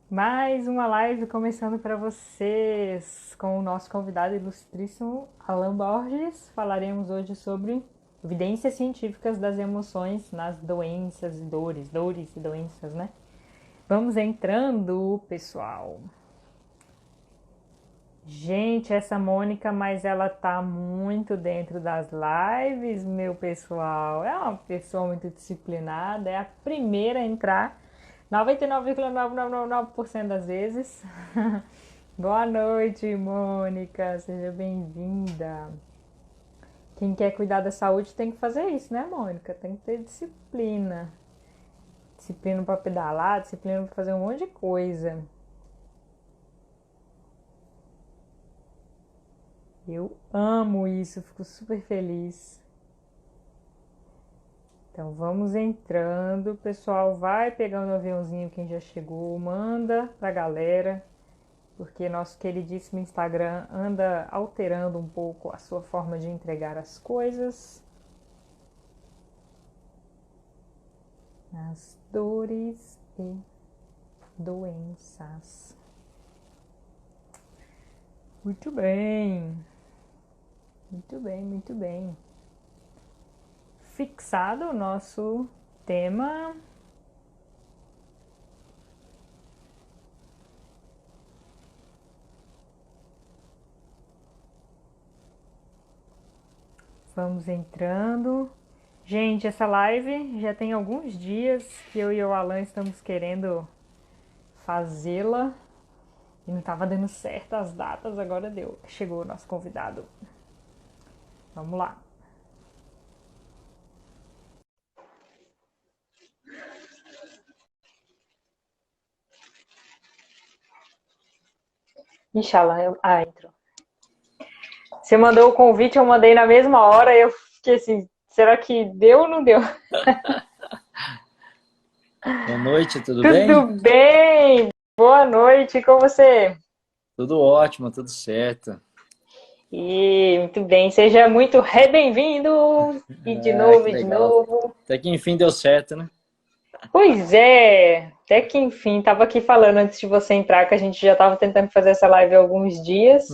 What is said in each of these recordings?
Mais uma live começando para vocês com o nosso convidado ilustríssimo Alan Borges. Falaremos hoje sobre evidências científicas das emoções nas doenças e dores e doenças, né? Vamos entrando, pessoal. Gente, essa Mônica, mas ela tá muito dentro das lives, meu pessoal. É uma pessoa muito disciplinada, é a primeira a entrar 99,9999% das vezes. Boa noite, Mônica, seja bem-vinda. Quem quer cuidar da saúde tem que fazer isso, né, Mônica? Tem que ter disciplina. Disciplina para pedalar, disciplina para fazer um monte de coisa. Eu amo isso, fico super feliz. Então vamos entrando, pessoal, vai pegando o aviãozinho quem já chegou, manda pra galera, porque nosso queridíssimo Instagram anda alterando um pouco a sua forma de entregar as coisas. As dores e doenças. Muito bem, muito bem, muito bem. Fixado o nosso tema. Vamos entrando. Gente, essa live já tem alguns dias que eu e o Alan estamos querendo fazê-la e não estava dando certo as datas, agora deu. Chegou o nosso convidado. Vamos lá. Inshallah, entrou. Você mandou o convite, eu mandei na mesma hora, eu fiquei assim, será que deu ou não deu? Boa noite, tudo bem? Tudo bem? Boa noite, com você? Tudo ótimo, tudo certo. E muito bem, seja muito bem-vindo! E de Ah, novo, que e de legal. novo. Até que enfim deu certo, né? Pois é, até que enfim, estava aqui falando antes de você entrar que a gente já estava tentando fazer essa live há alguns dias.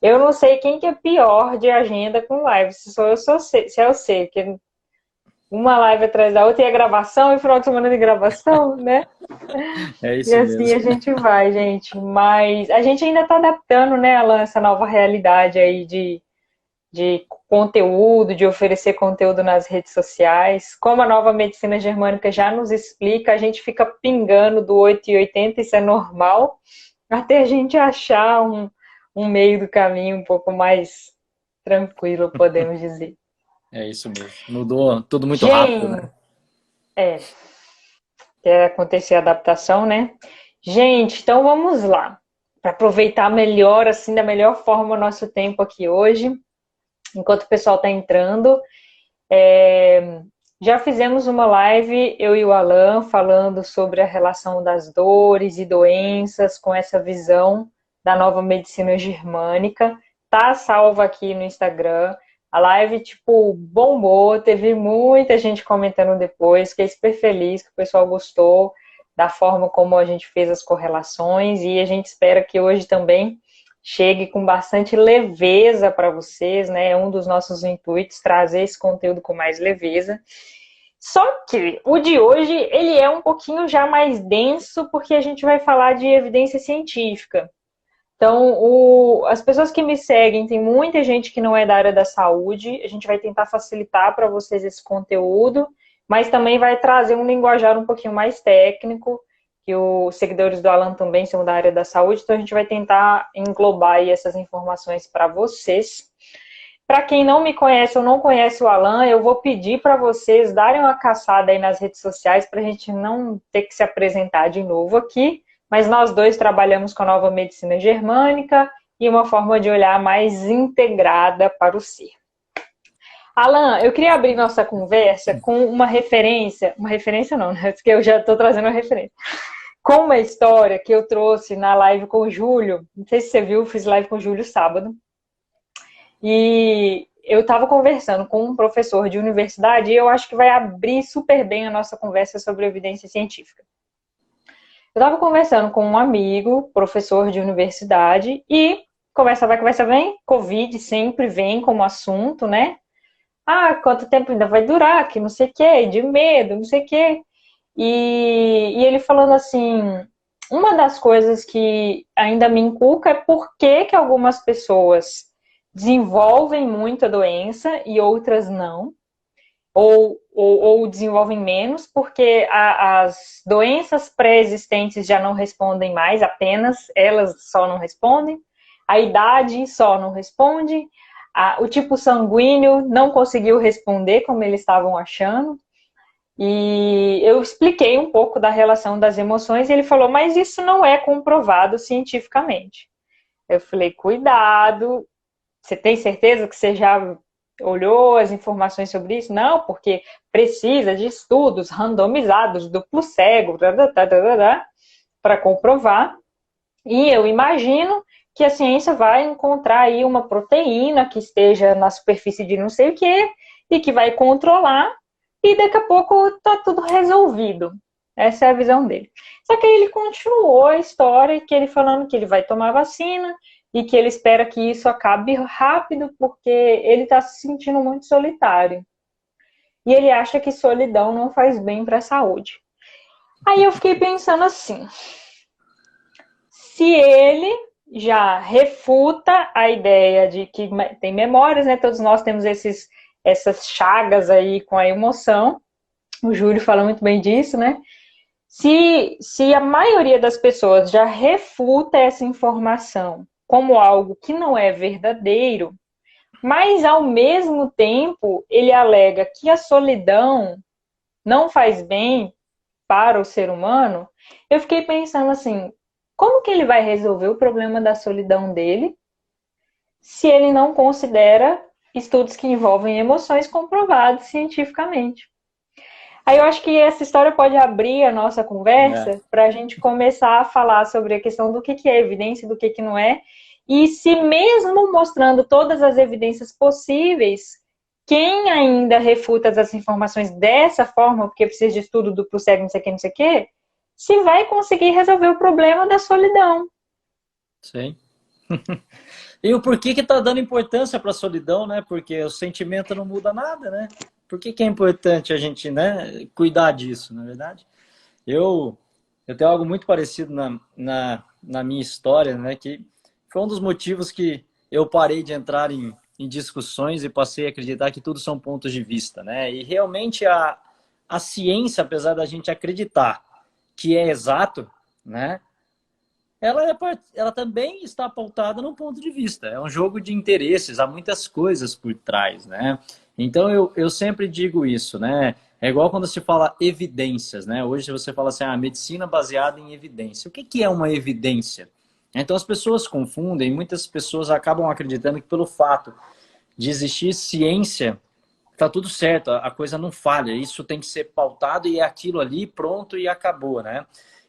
Eu não sei quem que é pior de agenda com live, se sou eu, se é eu sei, porque uma live atrás da outra e a gravação e final de semana de gravação, né? É E isso assim a mesmo. gente vai, gente. Mas a gente ainda está adaptando, né, Alan, essa nova realidade aí de conteúdo, de oferecer conteúdo nas redes sociais. Como a nova medicina germânica já nos explica, a gente fica pingando do 8,80, isso é normal, até a gente achar um meio do caminho um pouco mais tranquilo, podemos dizer. É isso mesmo. Mudou tudo muito rápido, Gente, né? é, quer acontecer a adaptação, né? Gente, então vamos lá. Para aproveitar melhor, assim, da melhor forma o nosso tempo aqui hoje, enquanto o pessoal está entrando. Já fizemos uma live, eu e o Alan, falando sobre a relação das dores e doenças com essa visão da nova medicina germânica. Tá salva aqui no Instagram. A live, tipo, bombou, teve muita gente comentando depois, fiquei super feliz que o pessoal gostou da forma como a gente fez as correlações e a gente espera que hoje também chegue com bastante leveza para vocês, né? É um dos nossos intuitos, trazer esse conteúdo com mais leveza. Só que o de hoje, ele é um pouquinho já mais denso, porque a gente vai falar de evidência científica. Então, as pessoas que me seguem, tem muita gente que não é da área da saúde, a gente vai tentar facilitar para vocês esse conteúdo, mas também vai trazer um linguajar um pouquinho mais técnico, que os seguidores do Alan também são da área da saúde, então a gente vai tentar englobar aí essas informações para vocês. Para quem não me conhece ou não conhece o Alan, eu vou pedir para vocês darem uma caçada aí nas redes sociais para a gente não ter que se apresentar de novo aqui, mas nós dois trabalhamos com a nova medicina germânica e uma forma de olhar mais integrada para o ser. Alan, eu queria abrir nossa conversa com uma referência não, né? Porque eu já estou trazendo uma referência, com uma história que eu trouxe na live com o Júlio, não sei se você viu, fiz live com o Júlio sábado, e eu estava conversando com um professor de universidade e eu acho que vai abrir super bem a nossa conversa sobre evidência científica. Eu estava conversando com um amigo, professor de universidade, e conversa vai, conversa vem, Covid sempre vem como assunto, né? Ah, quanto tempo ainda vai durar, que não sei o quê, de medo, não sei o quê. E ele falando assim, uma das coisas que ainda me inculca é por que que algumas pessoas desenvolvem muito a doença e outras não, ou desenvolvem menos, porque as doenças pré-existentes já não respondem mais, apenas elas só não respondem, a idade só não responde, o tipo sanguíneo não conseguiu responder como eles estavam achando. E eu expliquei um pouco da relação das emoções e ele falou, mas isso não é comprovado cientificamente. Eu falei, cuidado, você tem certeza que você já olhou as informações sobre isso? Não, porque precisa de estudos randomizados, duplo cego, para comprovar. E eu imagino que a ciência vai encontrar aí uma proteína que esteja na superfície de não sei o que e que vai controlar e daqui a pouco tá tudo resolvido. Essa é a visão dele. Só que aí ele continuou a história, que ele falando que ele vai tomar vacina e que ele espera que isso acabe rápido porque ele está se sentindo muito solitário. E ele acha que solidão não faz bem para a saúde. Aí eu fiquei pensando assim, se ele já refuta a ideia de que tem memórias, né? Todos nós temos essas chagas aí com a emoção. O Júlio fala muito bem disso, né? Se a maioria das pessoas já refuta essa informação como algo que não é verdadeiro, mas ao mesmo tempo ele alega que a solidão não faz bem para o ser humano, eu fiquei pensando assim, como que ele vai resolver o problema da solidão dele se ele não considera estudos que envolvem emoções comprovados cientificamente? Aí eu acho que essa história pode abrir a nossa conversa para a gente começar a falar sobre a questão do que é evidência e do que não é. E se mesmo mostrando todas as evidências possíveis, quem ainda refuta as informações dessa forma, porque precisa de estudo duplo cego, não sei o que, não sei o que, se vai conseguir resolver o problema da solidão. Sim. E o porquê que tá dando importância para a solidão, né? Porque o sentimento não muda nada, né? Por que é importante a gente, né, cuidar disso, na verdade? Eu tenho algo muito parecido na minha história, né? Que foi um dos motivos que eu parei de entrar em discussões e passei a acreditar que tudo são pontos de vista, né? E realmente a ciência, apesar da gente acreditar que é exato, né? Ela também está pautada no ponto de vista. É um jogo de interesses, há muitas coisas por trás, né? Então eu sempre digo isso, né? É igual quando se fala evidências, né? Hoje você fala assim, medicina baseada em evidência. O que é uma evidência? Então as pessoas confundem, muitas pessoas acabam acreditando que pelo fato de existir ciência, tá tudo certo, a coisa não falha, isso tem que ser pautado e é aquilo ali, pronto e acabou, né?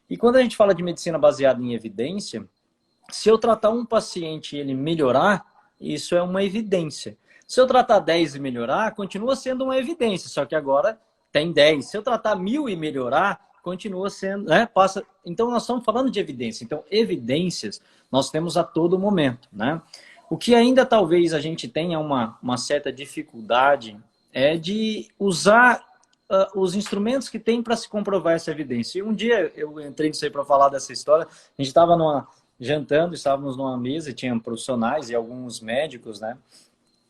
E quando a gente fala de medicina baseada em evidência, se eu tratar um paciente e ele melhorar, isso é uma evidência. Se eu tratar 10 e melhorar, continua sendo uma evidência, só que agora tem 10. Se eu tratar 1000 e melhorar, continua sendo, né? Passa. Então nós estamos falando de evidência. Então, evidências nós temos a todo momento, né? O que ainda talvez a gente tenha uma certa dificuldade é de usar os instrumentos que tem para se comprovar essa evidência. E um dia eu entrei nisso aí para falar dessa história, a gente estava jantando, estávamos numa mesa, e tinha profissionais e alguns médicos, né?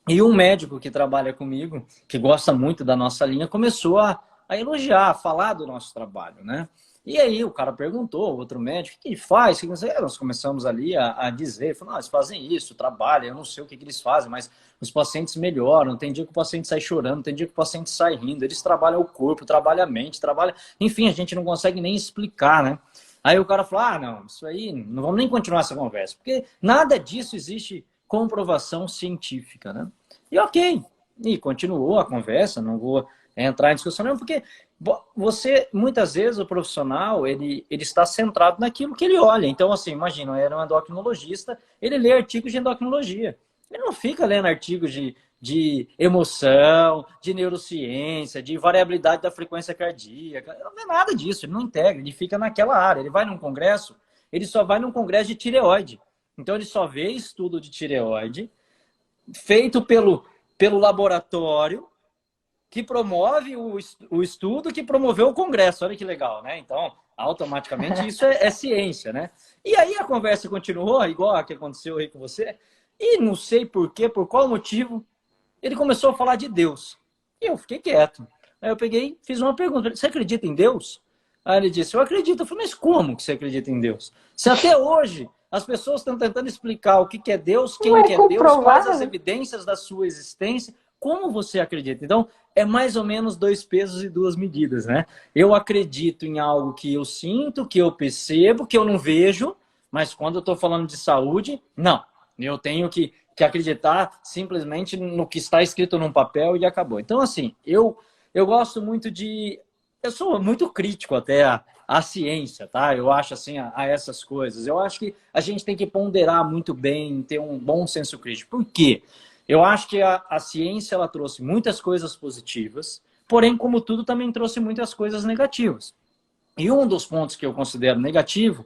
E um médico que trabalha comigo, que gosta muito da nossa linha, começou a elogiar, a falar do nosso trabalho, né? E aí o cara perguntou, outro médico, o que ele faz? Nós começamos ali a dizer, falou, eles fazem isso, trabalham, eu não sei o que eles fazem, mas os pacientes melhoram, tem dia que o paciente sai chorando, tem dia que o paciente sai rindo, eles trabalham o corpo, trabalham a mente, trabalham... Enfim, a gente não consegue nem explicar, né? Aí o cara falou, não, isso aí, não vamos nem continuar essa conversa, porque nada disso existe comprovação científica, né? E ok, e continuou a conversa, não vou entrar em discussão não, porque você, muitas vezes, o profissional, ele está centrado naquilo que ele olha. Então, assim, imagina, era um endocrinologista, ele lê artigos de endocrinologia. Ele não fica lendo artigos de de emoção, de neurociência, de variabilidade da frequência cardíaca. Não é nada disso, ele não integra, ele fica naquela área. Ele vai num congresso, ele só vai num congresso de tireoide. Então ele só vê estudo de tireoide feito pelo laboratório que promove o estudo que promoveu o congresso. Olha que legal, né? Então, automaticamente isso é ciência, né? E aí a conversa continuou, igual a que aconteceu aí com você, e não sei por quê, por qual motivo, ele começou a falar de Deus. E eu fiquei quieto. Aí eu peguei, fiz uma pergunta: você acredita em Deus? Aí ele disse: eu acredito. Eu falei: mas como que você acredita em Deus? Se até hoje as pessoas estão tentando explicar o que é Deus, quem que é Deus, quais as evidências da sua existência, como você acredita? Então, é mais ou menos 2 pesos e 2 medidas, né? Eu acredito em algo que eu sinto, que eu percebo, que eu não vejo, mas quando eu estou falando de saúde, não. Eu tenho que acreditar simplesmente no que está escrito num papel e acabou. Então, assim, eu gosto muito de... Eu sou muito crítico até a ciência, tá? Eu acho assim, a essas coisas. Eu acho que a gente tem que ponderar muito bem, ter um bom senso crítico. Por quê? Eu acho que a ciência ela trouxe muitas coisas positivas, porém, como tudo, também trouxe muitas coisas negativas. E um dos pontos que eu considero negativo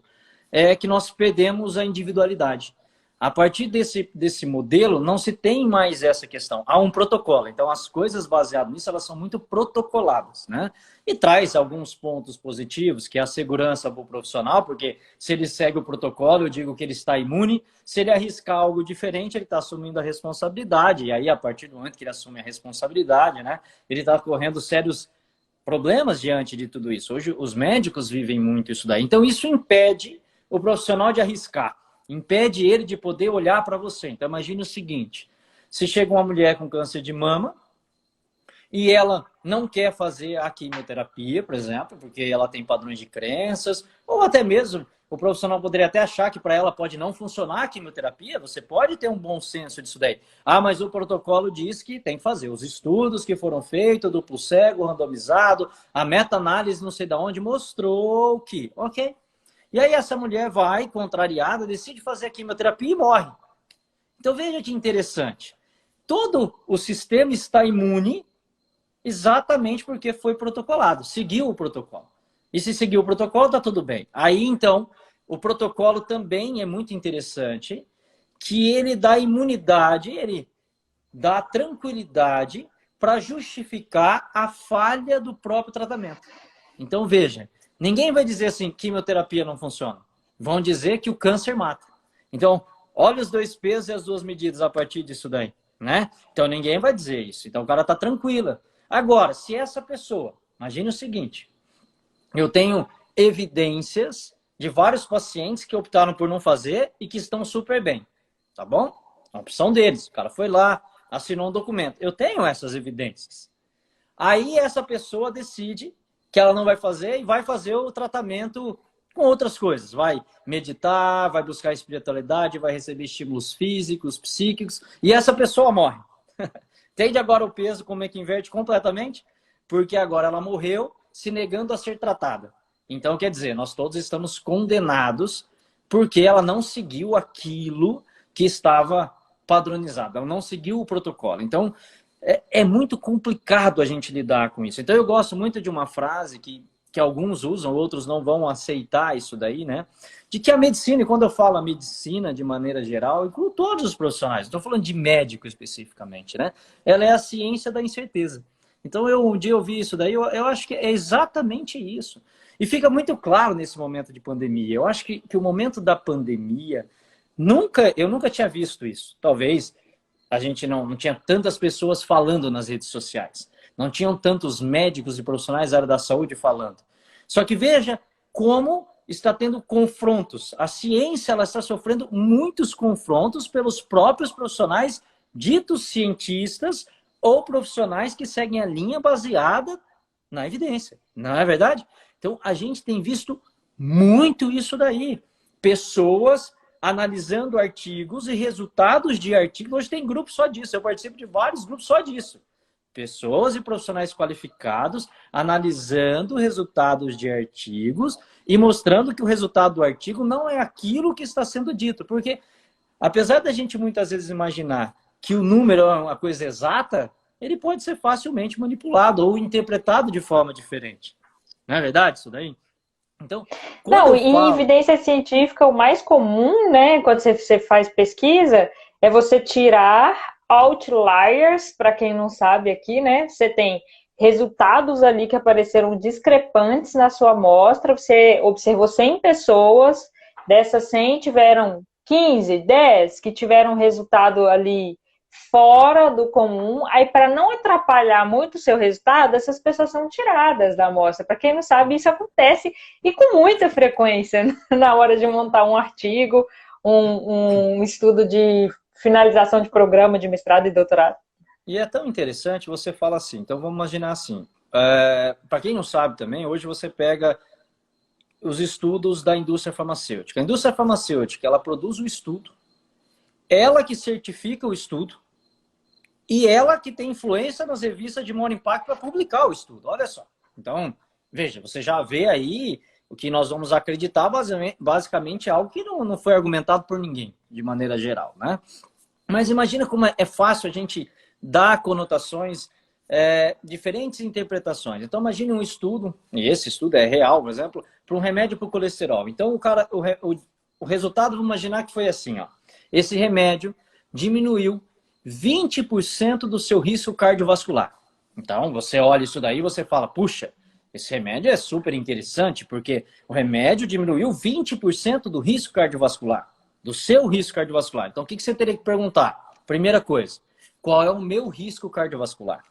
é que nós perdemos a individualidade. A partir desse modelo, não se tem mais essa questão. Há um protocolo. Então, as coisas baseadas nisso, elas são muito protocoladas, né? E traz alguns pontos positivos, que é a segurança para o profissional, porque se ele segue o protocolo, eu digo que ele está imune. Se ele arriscar algo diferente, ele está assumindo a responsabilidade. E aí, a partir do momento que ele assume a responsabilidade, né? Ele está correndo sérios problemas diante de tudo isso. Hoje, os médicos vivem muito isso daí. Então, isso impede o profissional de arriscar. Impede ele de poder olhar para você. Então, imagine o seguinte: se chega uma mulher com câncer de mama e ela não quer fazer a quimioterapia, por exemplo, porque ela tem padrões de crenças, ou até mesmo o profissional poderia até achar que para ela pode não funcionar a quimioterapia. Você pode ter um bom senso disso daí. Ah, mas o protocolo diz que tem que fazer. Os estudos que foram feitos, duplo cego, randomizado, a meta-análise não sei de onde mostrou que... Ok. E aí essa mulher vai, contrariada, decide fazer a quimioterapia e morre. Então veja que interessante. Todo o sistema está imune exatamente porque foi protocolado, seguiu o protocolo. E se seguiu o protocolo, está tudo bem. Aí então, o protocolo também é muito interessante, que ele dá imunidade, ele dá tranquilidade para justificar a falha do próprio tratamento. Então veja, ninguém vai dizer assim, quimioterapia não funciona. Vão dizer que o câncer mata. Então, olha os 2 pesos e as 2 medidas a partir disso daí, né? Então, ninguém vai dizer isso. Então, o cara está tranquila. Agora, se essa pessoa... Imagine o seguinte. Eu tenho evidências de vários pacientes que optaram por não fazer e que estão super bem. Tá bom? É uma opção deles. O cara foi lá, assinou um documento. Eu tenho essas evidências. Aí, essa pessoa decide que ela não vai fazer e vai fazer o tratamento com outras coisas. Vai meditar, vai buscar espiritualidade, vai receber estímulos físicos, psíquicos, e essa pessoa morre. Entende agora o peso como é que inverte completamente? Porque agora ela morreu se negando a ser tratada. Então, quer dizer, nós todos estamos condenados porque ela não seguiu aquilo que estava padronizado, ela não seguiu o protocolo. Então, é muito complicado a gente lidar com isso. Então, eu gosto muito de uma frase que alguns usam, outros não vão aceitar isso daí, né? De que a medicina, e quando eu falo a medicina de maneira geral, incluo todos os profissionais, estou falando de médico especificamente, né? Ela é a ciência da incerteza. Então, um dia eu vi isso daí, eu acho que é exatamente isso. E fica muito claro nesse momento de pandemia. Eu acho que o momento da pandemia, eu nunca tinha visto isso. Talvez a gente não tinha tantas pessoas falando nas redes sociais. Não tinham tantos médicos e profissionais da área da saúde falando. Só que veja como está tendo confrontos. A ciência ela está sofrendo muitos confrontos pelos próprios profissionais ditos cientistas ou profissionais que seguem a linha baseada na evidência. Não é verdade? Então, a gente tem visto muito isso daí. Pessoas analisando artigos e resultados de artigos. Hoje tem grupo só disso. Eu participo de vários grupos só disso. Pessoas e profissionais qualificados analisando resultados de artigos e mostrando que o resultado do artigo não é aquilo que está sendo dito. Porque, apesar da gente muitas vezes imaginar que o número é uma coisa exata, ele pode ser facilmente manipulado ou interpretado de forma diferente. Não é verdade isso daí? Então, quando Não, eu e em falo... evidência científica, o mais comum, né, quando você faz pesquisa, é você tirar outliers, para quem não sabe aqui, né? Você tem resultados ali que apareceram discrepantes na sua amostra, você observou 100 pessoas, dessas 100 tiveram 15, 10 que tiveram resultado ali fora do comum. Aí, para não atrapalhar muito o seu resultado, essas pessoas são tiradas da amostra. Para quem não sabe, isso acontece e com muita frequência na hora de montar um artigo, um estudo de finalização de programa de mestrado e doutorado. E é tão interessante, você fala assim, então vamos imaginar assim, para quem não sabe também, hoje você pega os estudos da indústria farmacêutica. A indústria farmacêutica, ela produz o estudo, ela que certifica o estudo, e ela que tem influência nas revistas de maior impacto para publicar o estudo. Olha só. Então, veja, você já vê aí o que nós vamos acreditar, basicamente algo que não foi argumentado por ninguém, de maneira geral, né? Mas imagina como é fácil a gente dar conotações, diferentes interpretações. Então, imagine um estudo, e esse estudo é real, por exemplo, para um remédio para o colesterol. Então, o resultado, vamos imaginar que foi assim, ó. Esse remédio diminuiu 20% do seu risco cardiovascular. Então, você olha isso daí e você fala, puxa, esse remédio é super interessante, porque o remédio diminuiu 20% do risco cardiovascular, do seu risco cardiovascular. Então, o que você teria que perguntar? Primeira coisa, qual é o meu risco cardiovascular?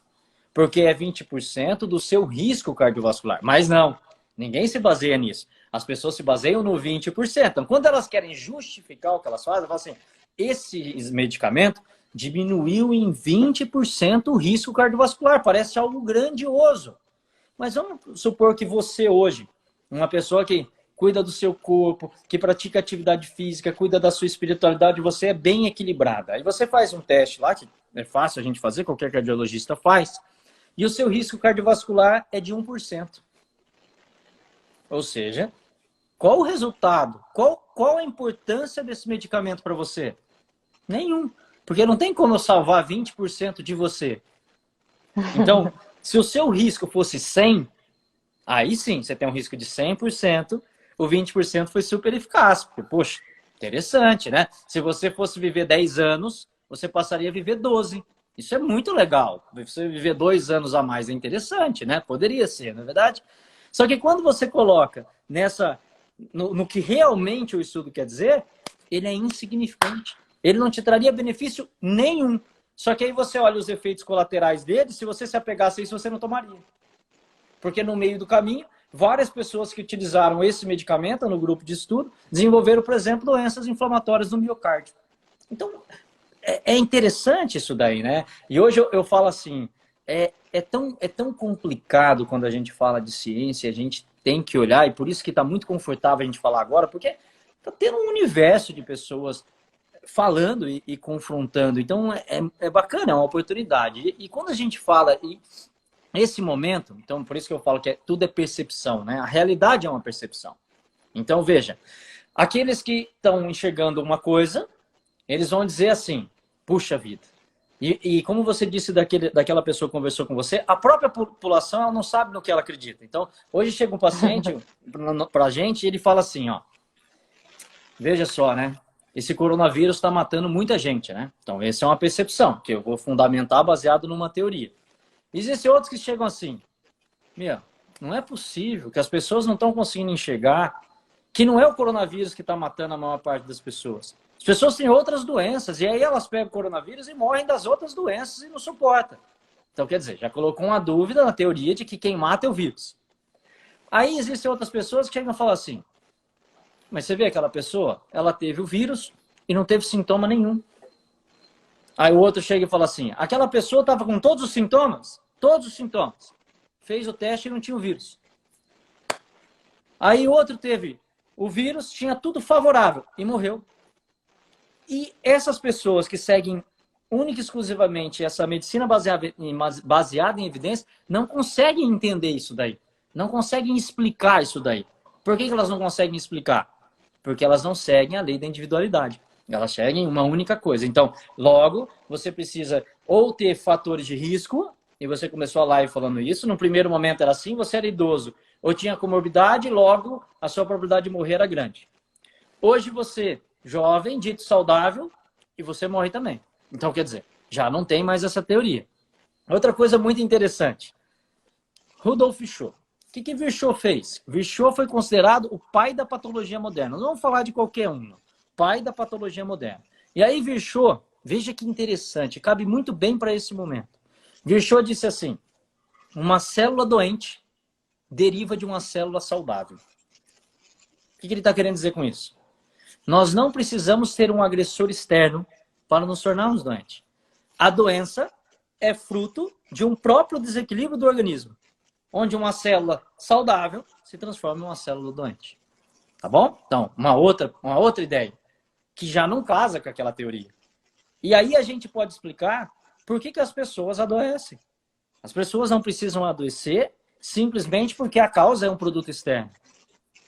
Porque é 20% do seu risco cardiovascular. Mas não, ninguém se baseia nisso. As pessoas se baseiam no 20%. Então, quando elas querem justificar o que elas fazem, elas falam assim, esse medicamento diminuiu em 20% o risco cardiovascular. Parece algo grandioso. Mas vamos supor que você hoje, uma pessoa que cuida do seu corpo, que pratica atividade física, cuida da sua espiritualidade, você é bem equilibrada. Aí você faz um teste lá, que é fácil a gente fazer, qualquer cardiologista faz, e o seu risco cardiovascular é de 1%. Ou seja, qual o resultado? Qual a importância desse medicamento para você? Nenhum. Porque não tem como eu salvar 20% de você. Então, se o seu risco fosse 100, aí sim, você tem um risco de 100%, o 20% foi super eficaz. Porque, poxa, interessante, né? Se você fosse viver 10 anos, você passaria a viver 12. Isso é muito legal. Você viver 2 anos a mais é interessante, né? Poderia ser, não é verdade? Só que quando você coloca no que realmente o estudo quer dizer, ele é insignificante. Ele não te traria benefício nenhum. Só que aí você olha os efeitos colaterais dele, se você se apegasse a isso, você não tomaria. Porque no meio do caminho, várias pessoas que utilizaram esse medicamento no grupo de estudo desenvolveram, por exemplo, doenças inflamatórias no miocárdio. Então, é interessante isso daí, né? E hoje eu falo assim, é tão complicado quando a gente fala de ciência, a gente tem que olhar, e por isso que está muito confortável a gente falar agora, porque está tendo um universo de pessoas falando e confrontando. Então, é bacana, é uma oportunidade. E quando a gente fala, esse momento, então, por isso que eu falo que tudo é percepção, né? A realidade é uma percepção. Então, veja, aqueles que estão enxergando uma coisa, eles vão dizer assim, puxa vida. E como você disse daquela pessoa que conversou com você, a própria população ela não sabe no que ela acredita. Então, hoje chega um paciente para a gente e ele fala assim, ó, veja só, né? Esse coronavírus está matando muita gente, né? Então, essa é uma percepção, que eu vou fundamentar baseado numa teoria. Existem outros que chegam assim, não é possível que as pessoas não estão conseguindo enxergar que não é o coronavírus que está matando a maior parte das pessoas. As pessoas têm outras doenças, e aí elas pegam o coronavírus e morrem das outras doenças e não suportam. Então, quer dizer, já colocou uma dúvida na teoria de que quem mata é o vírus. Aí existem outras pessoas que chegam e falam assim, mas você vê aquela pessoa, ela teve o vírus e não teve sintoma nenhum. Aí o outro chega e fala assim, aquela pessoa estava com todos os sintomas, fez o teste e não tinha o vírus. Aí o outro teve o vírus, tinha tudo favorável e morreu. E essas pessoas que seguem única e exclusivamente essa medicina baseada em evidência, não conseguem entender isso daí. Não conseguem explicar isso daí. Por que elas não conseguem explicar? Porque elas não seguem a lei da individualidade. Elas seguem uma única coisa. Então, logo, você precisa ou ter fatores de risco, e você começou a live falando isso, no primeiro momento era assim, você era idoso, ou tinha comorbidade, logo a sua probabilidade de morrer era grande. Hoje você, jovem, dito saudável, e você morre também. Então, quer dizer, já não tem mais essa teoria. Outra coisa muito interessante. Rudolf Virchow. O que Virchow fez? Virchow foi considerado o pai da patologia moderna. Não vamos falar de qualquer um, não. Pai da patologia moderna. E aí Virchow, veja que interessante, cabe muito bem para esse momento. Virchow disse assim, uma célula doente deriva de uma célula saudável. O que ele está querendo dizer com isso? Nós não precisamos ter um agressor externo para nos tornarmos doentes. A doença é fruto de um próprio desequilíbrio do organismo, onde uma célula saudável se transforma em uma célula doente. Tá bom? Então, uma outra ideia, que já não casa com aquela teoria. E aí a gente pode explicar por que as pessoas adoecem. As pessoas não precisam adoecer simplesmente porque a causa é um produto externo.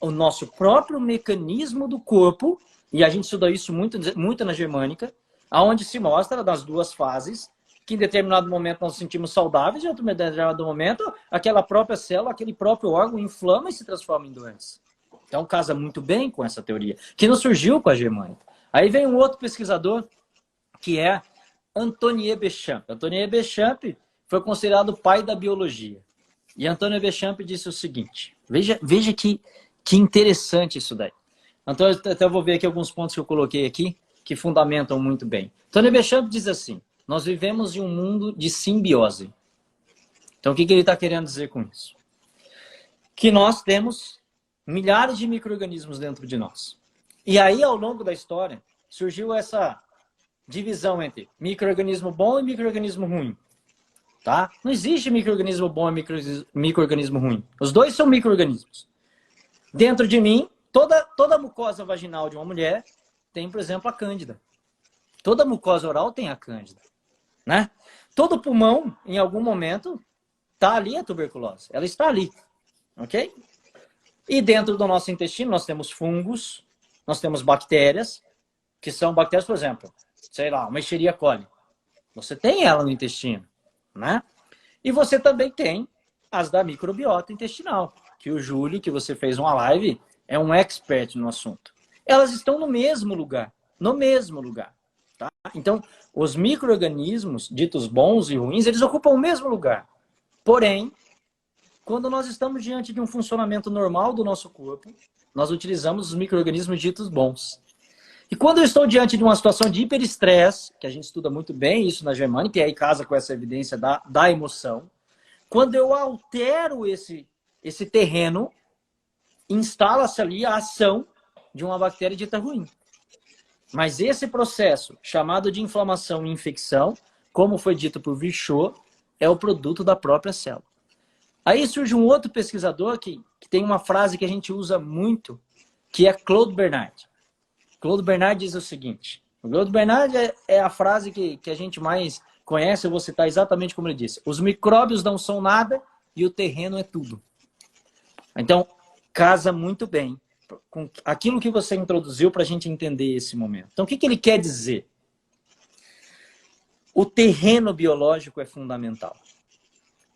O nosso próprio mecanismo do corpo, e a gente estuda isso muito na germânica, onde se mostra das duas fases, que em determinado momento nós nos sentimos saudáveis, e em outro determinado momento, aquela própria célula, aquele próprio órgão inflama e se transforma em doença. Então casa muito bem com essa teoria, que não surgiu com a germânica. Aí vem um outro pesquisador, que é Antoine Béchamp. Antoine Béchamp foi considerado o pai da biologia. E Antoine Béchamp disse o seguinte, veja que interessante isso daí. Então, até eu vou ver aqui alguns pontos que eu coloquei aqui, que fundamentam muito bem. Antoine Béchamp diz assim, nós vivemos em um mundo de simbiose. Então, o que ele está querendo dizer com isso? Que nós temos milhares de micro-organismos dentro de nós. E aí, ao longo da história, surgiu essa divisão entre micro-organismo bom e micro-organismo ruim. Tá? Não existe micro-organismo bom e micro-organismo ruim. Os dois são micro-organismos. Dentro de mim, toda mucosa vaginal de uma mulher tem, por exemplo, a cândida. Toda mucosa oral tem a cândida. Né? Todo pulmão, em algum momento, está ali a tuberculose. Ela está ali. Ok? E dentro do nosso intestino, nós temos fungos, nós temos bactérias, que são bactérias, por exemplo, sei lá, uma Escherichia coli. Você tem ela no intestino. Né? E você também tem as da microbiota intestinal, que o Júlio, que você fez uma live, é um expert no assunto. Elas estão no mesmo lugar. No mesmo lugar. Tá? Então, os micro-organismos, ditos bons e ruins, eles ocupam o mesmo lugar. Porém, quando nós estamos diante de um funcionamento normal do nosso corpo, nós utilizamos os micro-organismos ditos bons. E quando eu estou diante de uma situação de hiperestresse, que a gente estuda muito bem isso na germânica, e aí casa com essa evidência da emoção, quando eu altero esse terreno, instala-se ali a ação de uma bactéria dita ruim. Mas esse processo, chamado de inflamação e infecção, como foi dito por Virchow, é o produto da própria célula. Aí surge um outro pesquisador que tem uma frase que a gente usa muito, que é Claude Bernard. Claude Bernard diz o seguinte, o Claude Bernard é a frase que a gente mais conhece, eu vou citar exatamente como ele disse. Os micróbios não são nada e o terreno é tudo. Então, casa muito bem com aquilo que você introduziu para a gente entender esse momento. Então, o que ele quer dizer? O terreno biológico é fundamental.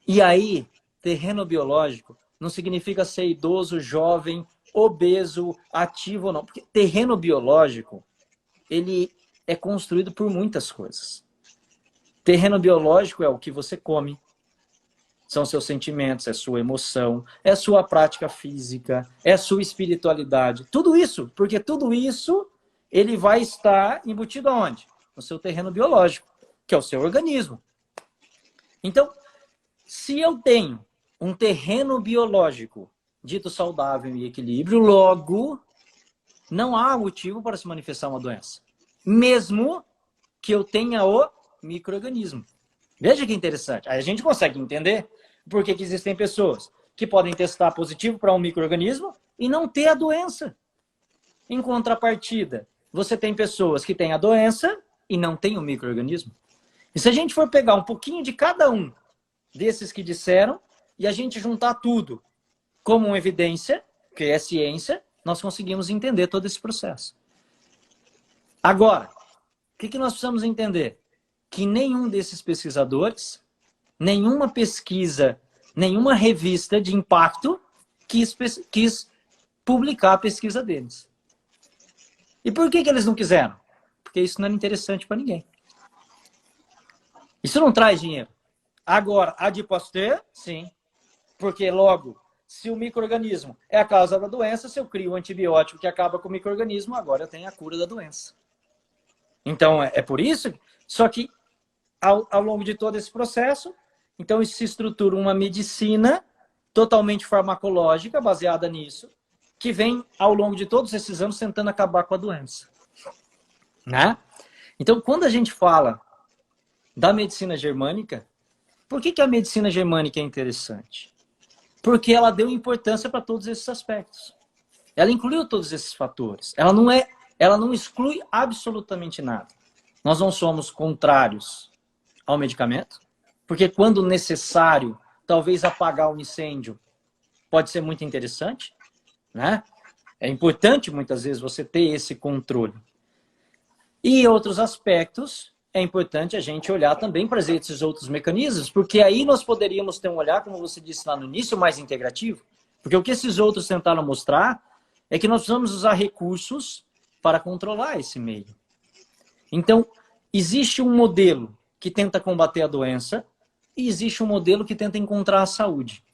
E aí, terreno biológico não significa ser idoso, jovem, obeso, ativo ou não. Porque terreno biológico, ele é construído por muitas coisas. Terreno biológico é o que você come, são seus sentimentos, é sua emoção, é sua prática física, é sua espiritualidade. Tudo isso, porque tudo isso ele vai estar embutido aonde? No seu terreno biológico, que é o seu organismo. Então, se eu tenho um terreno biológico dito saudável e equilíbrio, logo não há motivo para se manifestar uma doença. Mesmo que eu tenha o micro-organismo. Veja que interessante. Aí a gente consegue entender por que existem pessoas que podem testar positivo para um micro-organismo e não ter a doença. Em contrapartida, você tem pessoas que têm a doença e não têm o micro-organismo. E se a gente for pegar um pouquinho de cada um desses que disseram e a gente juntar tudo como uma evidência, que é ciência, nós conseguimos entender todo esse processo. Agora, o que nós precisamos entender? Que nenhum desses pesquisadores, nenhuma pesquisa, nenhuma revista de impacto quis publicar a pesquisa deles. E por que eles não quiseram? Porque isso não era interessante para ninguém. Isso não traz dinheiro. Agora, a de Pasteur, sim. Porque, logo, se o micro-organismo é a causa da doença, se eu crio um antibiótico que acaba com o micro-organismo, agora eu tenho a cura da doença. Então, é por isso. Só que, ao longo de todo esse processo, então isso se estrutura uma medicina totalmente farmacológica, baseada nisso, que vem, ao longo de todos esses anos, tentando acabar com a doença. Né? Então, quando a gente fala da medicina germânica, por que a medicina germânica é interessante? Porque ela deu importância para todos esses aspectos. Ela incluiu todos esses fatores. Ela não exclui absolutamente nada. Nós não somos contrários ao medicamento, porque quando necessário, talvez apagar um incêndio pode ser muito interessante, né? É importante, muitas vezes, você ter esse controle. E outros aspectos, é importante a gente olhar também para esses outros mecanismos, porque aí nós poderíamos ter um olhar, como você disse lá no início, mais integrativo. Porque o que esses outros tentaram mostrar é que nós precisamos usar recursos para controlar esse meio. Então, existe um modelo que tenta combater a doença e existe um modelo que tenta encontrar a saúde.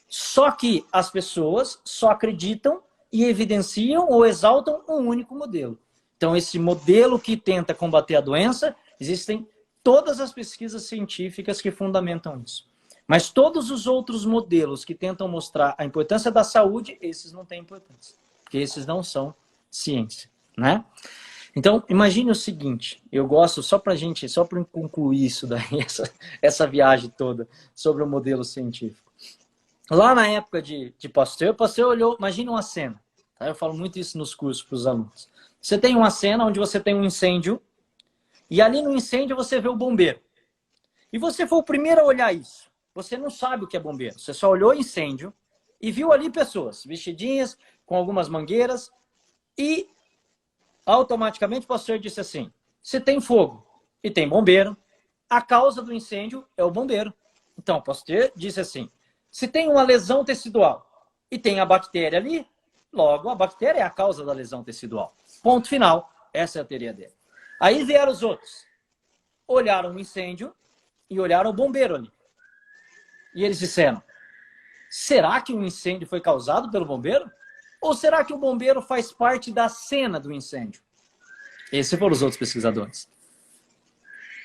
Só que as pessoas só acreditam e evidenciam ou exaltam um único modelo. Então, esse modelo que tenta combater a doença, existem todas as pesquisas científicas que fundamentam isso. Mas todos os outros modelos que tentam mostrar a importância da saúde, esses não têm importância. Porque esses não são ciência, né? Então, imagine o seguinte, eu gosto, só para concluir isso daí, essa viagem toda sobre o modelo científico. Lá na época de Pasteur olhou, imagine uma cena, tá? Eu falo muito isso nos cursos para os alunos. Você tem uma cena onde você tem um incêndio, e ali no incêndio você vê o bombeiro. E você foi o primeiro a olhar isso. Você não sabe o que é bombeiro. Você só olhou o incêndio e viu ali pessoas vestidinhas, com algumas mangueiras, e automaticamente o pastor disse assim, se tem fogo e tem bombeiro, a causa do incêndio é o bombeiro. Então o pastor disse assim, se tem uma lesão tecidual e tem a bactéria ali, logo a bactéria é a causa da lesão tecidual. Ponto final. Essa é a teoria dele. Aí vieram os outros. Olharam o incêndio e olharam o bombeiro ali. E eles disseram, será que o incêndio foi causado pelo bombeiro? Ou será que o bombeiro faz parte da cena do incêndio? Esses foram os outros pesquisadores.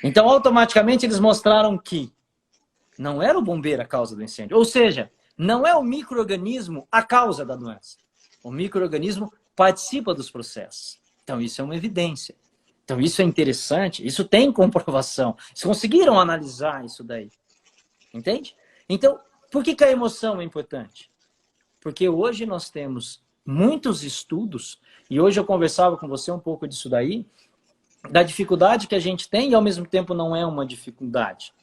Então, automaticamente, eles mostraram que não era o bombeiro a causa do incêndio. Ou seja, não é o micro-organismo a causa da doença. O micro-organismo participa dos processos. Então, isso é uma evidência. Então, isso é interessante. Isso tem comprovação. Eles conseguiram analisar isso daí. Entende? Então, por que a emoção é importante? Porque hoje nós temos muitos estudos, e hoje eu conversava com você um pouco disso daí, da dificuldade que a gente tem e ao mesmo tempo não é uma dificuldade.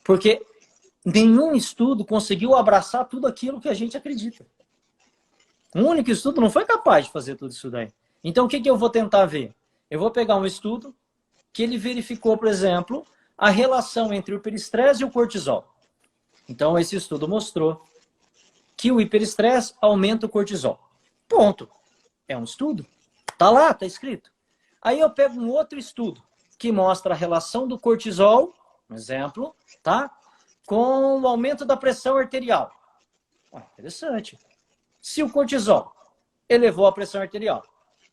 Porque nenhum estudo conseguiu abraçar tudo aquilo que a gente acredita. Um único estudo não foi capaz de fazer tudo isso daí. Então, o que eu vou tentar ver? Eu vou pegar um estudo que ele verificou, por exemplo, a relação entre o hiperestresse e o cortisol. Então, esse estudo mostrou que o hiperestresse aumenta o cortisol. Ponto. É um estudo. Tá lá, tá escrito. Aí eu pego um outro estudo que mostra a relação do cortisol, um exemplo, tá? Com o aumento da pressão arterial. Interessante. Se o cortisol elevou a pressão arterial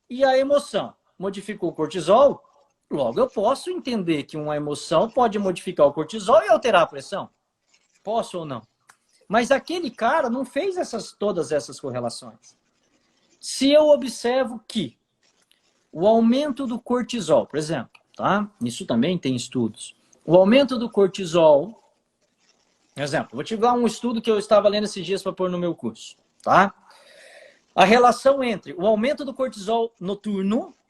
e a emoção modificou o cortisol, logo eu posso entender que uma emoção pode modificar o cortisol e alterar a pressão. Posso ou não? Mas aquele cara não fez todas essas correlações. Se eu observo que o aumento do cortisol, por exemplo, tá? Isso também tem estudos. O aumento do cortisol, por exemplo, vou te dar um estudo que eu estava lendo esses dias para pôr no meu curso, tá? A relação entre o aumento do cortisol noturno,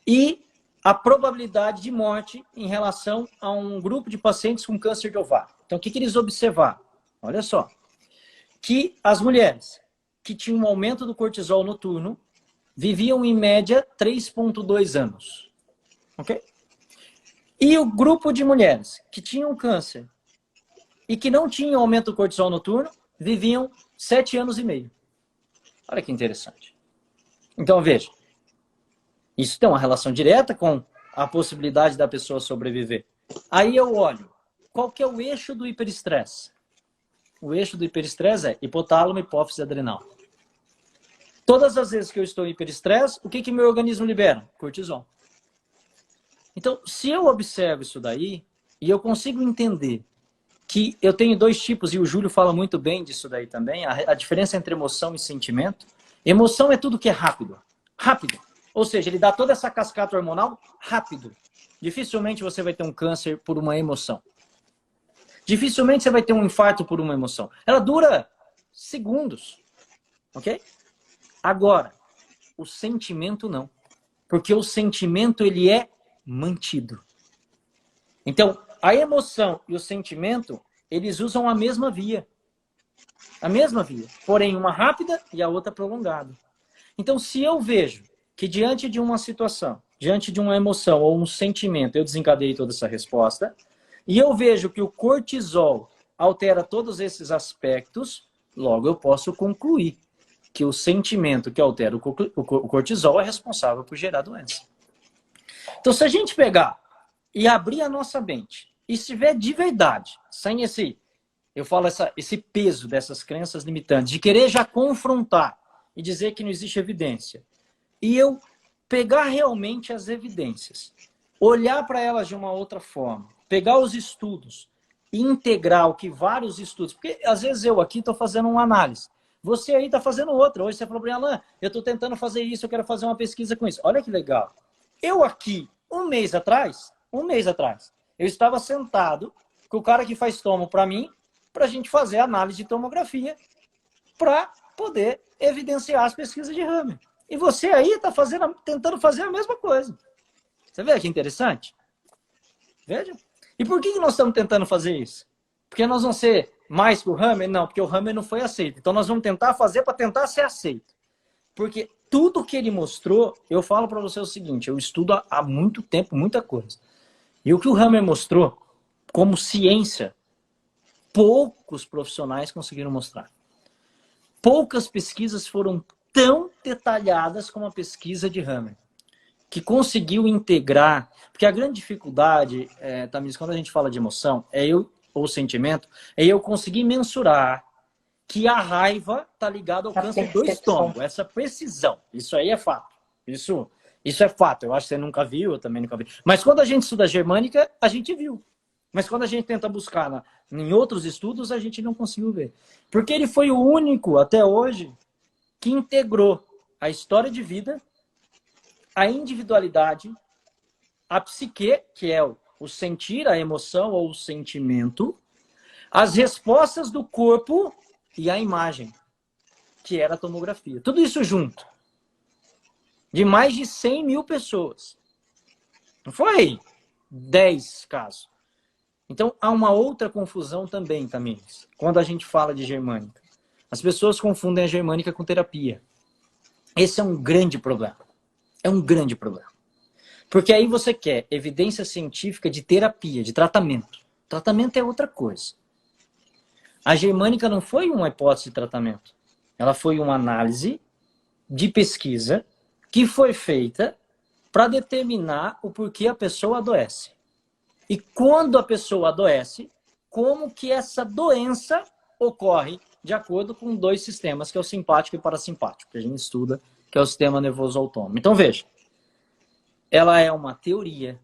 e a probabilidade de morte em relação a um grupo de pacientes com câncer de ovário. Então, o que eles observaram? Olha só. Que as mulheres que tinham um aumento do cortisol noturno, viviam em média 3,2 anos. Ok? E o grupo de mulheres que tinham câncer e que não tinham aumento do cortisol noturno viviam 7 anos e meio. Olha que interessante. Então, veja. Isso tem uma relação direta com a possibilidade da pessoa sobreviver. Aí eu olho. Qual que é o eixo do hiperestresse? O eixo do hiperestresse é hipotálamo, hipófise adrenal. Todas as vezes que eu estou em hiperestresse, o que meu organismo libera? Cortisol. Então, se eu observo isso daí, e eu consigo entender que eu tenho dois tipos, e o Júlio fala muito bem disso daí também, a diferença entre emoção e sentimento. Emoção é tudo que é rápido. Rápido. Ou seja, ele dá toda essa cascata hormonal rápido. Dificilmente você vai ter um câncer por uma emoção. Dificilmente você vai ter um infarto por uma emoção. Ela dura segundos. Ok? Agora, o sentimento não. Porque o sentimento, ele é mantido. Então, a emoção e o sentimento, eles usam a mesma via. A mesma via. Porém, uma rápida e a outra prolongada. Então, se eu vejo que diante de uma situação, diante de uma emoção ou um sentimento, eu desencadeei toda essa resposta, e eu vejo que o cortisol altera todos esses aspectos, logo eu posso concluir que o sentimento que altera o cortisol é responsável por gerar doença. Então, se a gente pegar e abrir a nossa mente, e estiver de verdade, sem eu falo esse peso dessas crenças limitantes, de querer já confrontar e dizer que não existe evidência, e eu pegar realmente as evidências, olhar para elas de uma outra forma, pegar os estudos e integrar o que vários estudos... Porque às vezes eu aqui estou fazendo uma análise. Você aí está fazendo outra. Hoje você falou para mim, Alan, eu estou tentando fazer isso, eu quero fazer uma pesquisa com isso. Olha que legal. Eu aqui, um mês atrás, eu estava sentado com o cara que faz tomo para mim, para a gente fazer análise de tomografia, para poder evidenciar as pesquisas de Hammer. E você aí está tentando fazer a mesma coisa. Você vê que interessante? Veja. E por que nós estamos tentando fazer isso? Porque nós vamos ser mais que o Hammer? Não, porque o Hammer não foi aceito. Então nós vamos tentar fazer para tentar ser aceito. Porque tudo que ele mostrou, eu falo para você o seguinte, eu estudo há muito tempo, muita coisa. E o que o Hammer mostrou, como ciência, poucos profissionais conseguiram mostrar. Poucas pesquisas foram tão detalhadas como a pesquisa de Hammer, que conseguiu integrar, porque a grande dificuldade, Tamiris, quando a gente fala de emoção, ou sentimento, é eu conseguir mensurar que a raiva está ligada ao câncer do estômago, essa precisão, isso aí é fato, isso é fato, eu acho que você nunca viu, eu também nunca vi, mas quando a gente estuda a germânica, a gente viu, mas quando a gente tenta buscar em outros estudos, a gente não conseguiu ver, porque ele foi o único, até hoje, que integrou a história de vida, a individualidade, a psique, que é o sentir, a emoção ou o sentimento, as respostas do corpo e a imagem, que era a tomografia. Tudo isso junto. De mais de 100 mil pessoas. Não foi 10 casos. Então, há uma outra confusão também, Tamires, quando a gente fala de germânica. As pessoas confundem a germânica com terapia. Esse é um grande problema. É um grande problema. Porque aí você quer evidência científica de terapia, de tratamento. Tratamento é outra coisa. A germânica não foi uma hipótese de tratamento. Ela foi uma análise de pesquisa que foi feita para determinar o porquê a pessoa adoece. E quando a pessoa adoece, como que essa doença ocorre de acordo com dois sistemas, que é o simpático e o parasimpático, que a gente estuda, que é o sistema nervoso autônomo. Então, veja, ela é uma teoria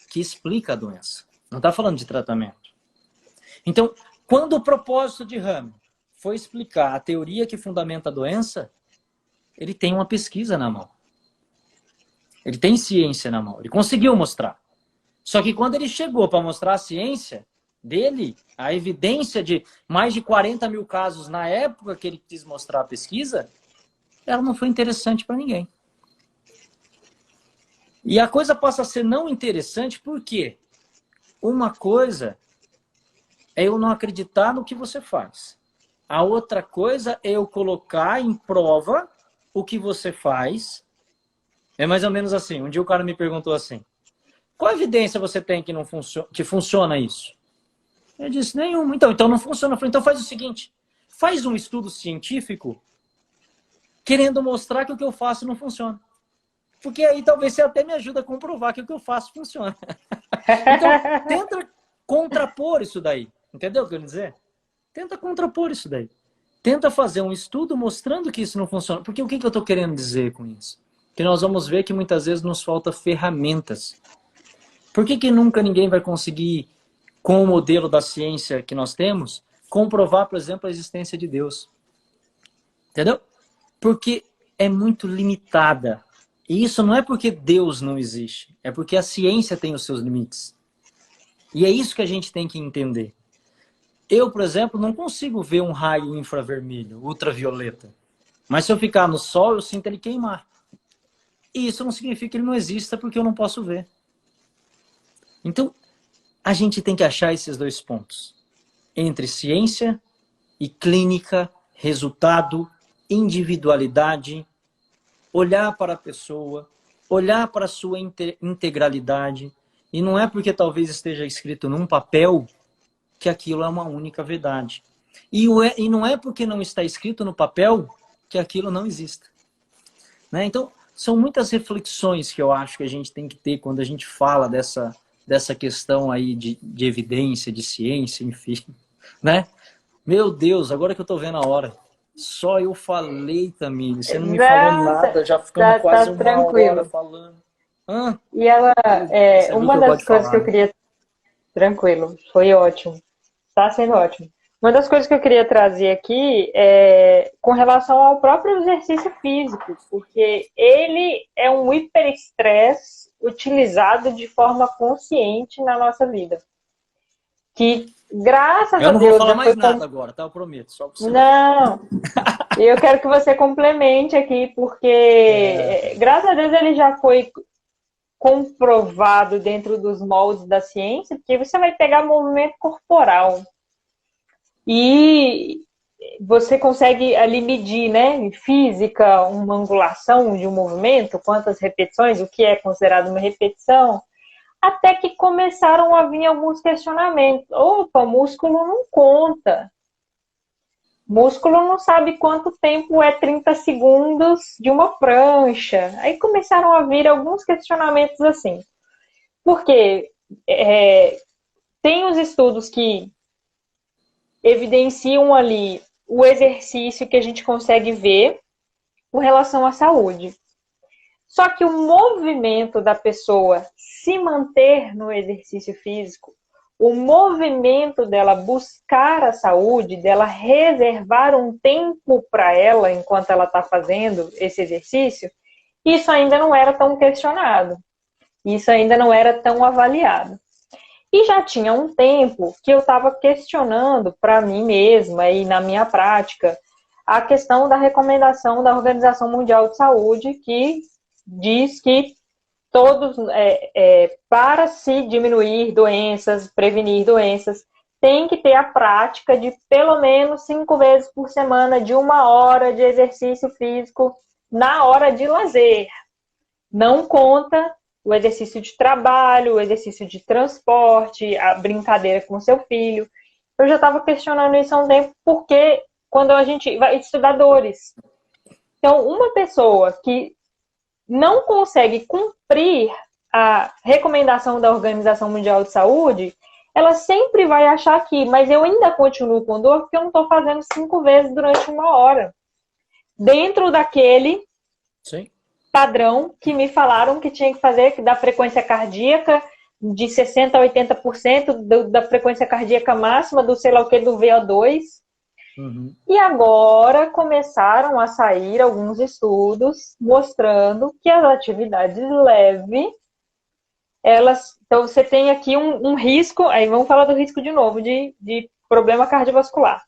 que explica a doença. Não está falando de tratamento. Então, quando o propósito de Hammer foi explicar a teoria que fundamenta a doença, ele tem uma pesquisa na mão. Ele tem ciência na mão. Ele conseguiu mostrar. Só que quando ele chegou para mostrar a ciência dele, a evidência de mais de 40 mil casos na época que ele quis mostrar a pesquisa, ela não foi interessante para ninguém. E a coisa passa a ser não interessante porque uma coisa é eu não acreditar no que você faz. A outra coisa é eu colocar em prova o que você faz É mais ou menos assim. Um dia o cara me perguntou assim: qual evidência você tem que não funciona, que funciona isso? Eu disse, nenhuma. Então não funciona. Eu falei, então faz o seguinte, faz um estudo científico querendo mostrar que o que eu faço não funciona. Porque aí talvez você até me ajude a comprovar que o que eu faço funciona. Então, tenta contrapor isso daí. Entendeu o que eu quero dizer? Tenta contrapor isso daí. Tenta fazer um estudo mostrando que isso não funciona. Porque o que eu estou querendo dizer com isso? Que nós vamos ver que muitas vezes nos falta ferramentas. Por que nunca ninguém vai conseguir, com o modelo da ciência que nós temos, comprovar, por exemplo, a existência de Deus? Entendeu? Porque é muito limitada. E isso não é porque Deus não existe, é porque a ciência tem os seus limites. E é isso que a gente tem que entender. Eu, por exemplo, não consigo ver um raio infravermelho, ultravioleta. Mas se eu ficar no sol, eu sinto ele queimar. E isso não significa que ele não exista porque eu não posso ver. Então, a gente tem que achar esses dois pontos. Entre ciência e clínica, resultado, individualidade, olhar para a pessoa, olhar para a sua integralidade. E não é porque talvez esteja escrito num papel que aquilo é uma única verdade. E não é porque não está escrito no papel que aquilo não existe. Né? Então, são muitas reflexões que eu acho que a gente tem que ter quando a gente fala dessa questão aí de evidência, de ciência, enfim. Né? Meu Deus, agora que eu estou vendo a hora. Só eu falei, Tamires. Você não me falou Não, nada, já ficamos quase tá uma hora tranquilo. falando. Hã? E ela, Você viu que uma eu gosto das de coisas que falar, eu né? queria, tranquilo, foi ótimo, tá sendo ótimo. Uma das coisas que eu queria trazer aqui é com relação ao próprio exercício físico, porque ele é um hiperestresse utilizado de forma consciente na nossa vida. Que, graças Eu a não vou Deus, falar já mais foi. nada agora, tá? Eu prometo. Só pra você. Não, eu quero que você complemente aqui, porque, graças a Deus, ele já foi comprovado dentro dos moldes da ciência, porque você vai pegar movimento corporal e você consegue ali medir, né, física, uma angulação de um movimento, quantas repetições, o que é considerado uma repetição, até que começaram a vir alguns questionamentos. Opa, músculo não conta. Músculo não sabe quanto tempo é 30 segundos de uma prancha. Aí começaram a vir alguns questionamentos assim. Porque tem os estudos que evidenciam ali o exercício que a gente consegue ver com relação à saúde. Só que o movimento da pessoa se manter no exercício físico, o movimento dela buscar a saúde, dela reservar um tempo para ela enquanto ela está fazendo esse exercício, isso ainda não era tão questionado. Isso ainda não era tão avaliado. E já tinha um tempo que eu estava questionando para mim mesma e na minha prática a questão da recomendação da Organização Mundial de Saúde, que diz que todos, para se diminuir doenças, prevenir doenças, tem que ter a prática de pelo menos 5 vezes por semana de 1 hora de exercício físico na hora de lazer. Não conta o exercício de trabalho, o exercício de transporte, a brincadeira com seu filho. Eu já estava questionando isso há um tempo, porque quando a gente vai estudar dores. Então, uma pessoa que não consegue cumprir a recomendação da Organização Mundial de Saúde, ela sempre vai achar que, mas eu ainda continuo com dor porque eu não estou fazendo 5 vezes durante 1 hora. Dentro daquele Sim. padrão que me falaram que tinha que fazer da frequência cardíaca de 60% a 80% da frequência cardíaca máxima do sei lá o que do VO2. Uhum. E agora começaram a sair alguns estudos mostrando que as atividades leves, elas. Então você tem aqui um risco, aí vamos falar do risco de novo, de problema cardiovascular.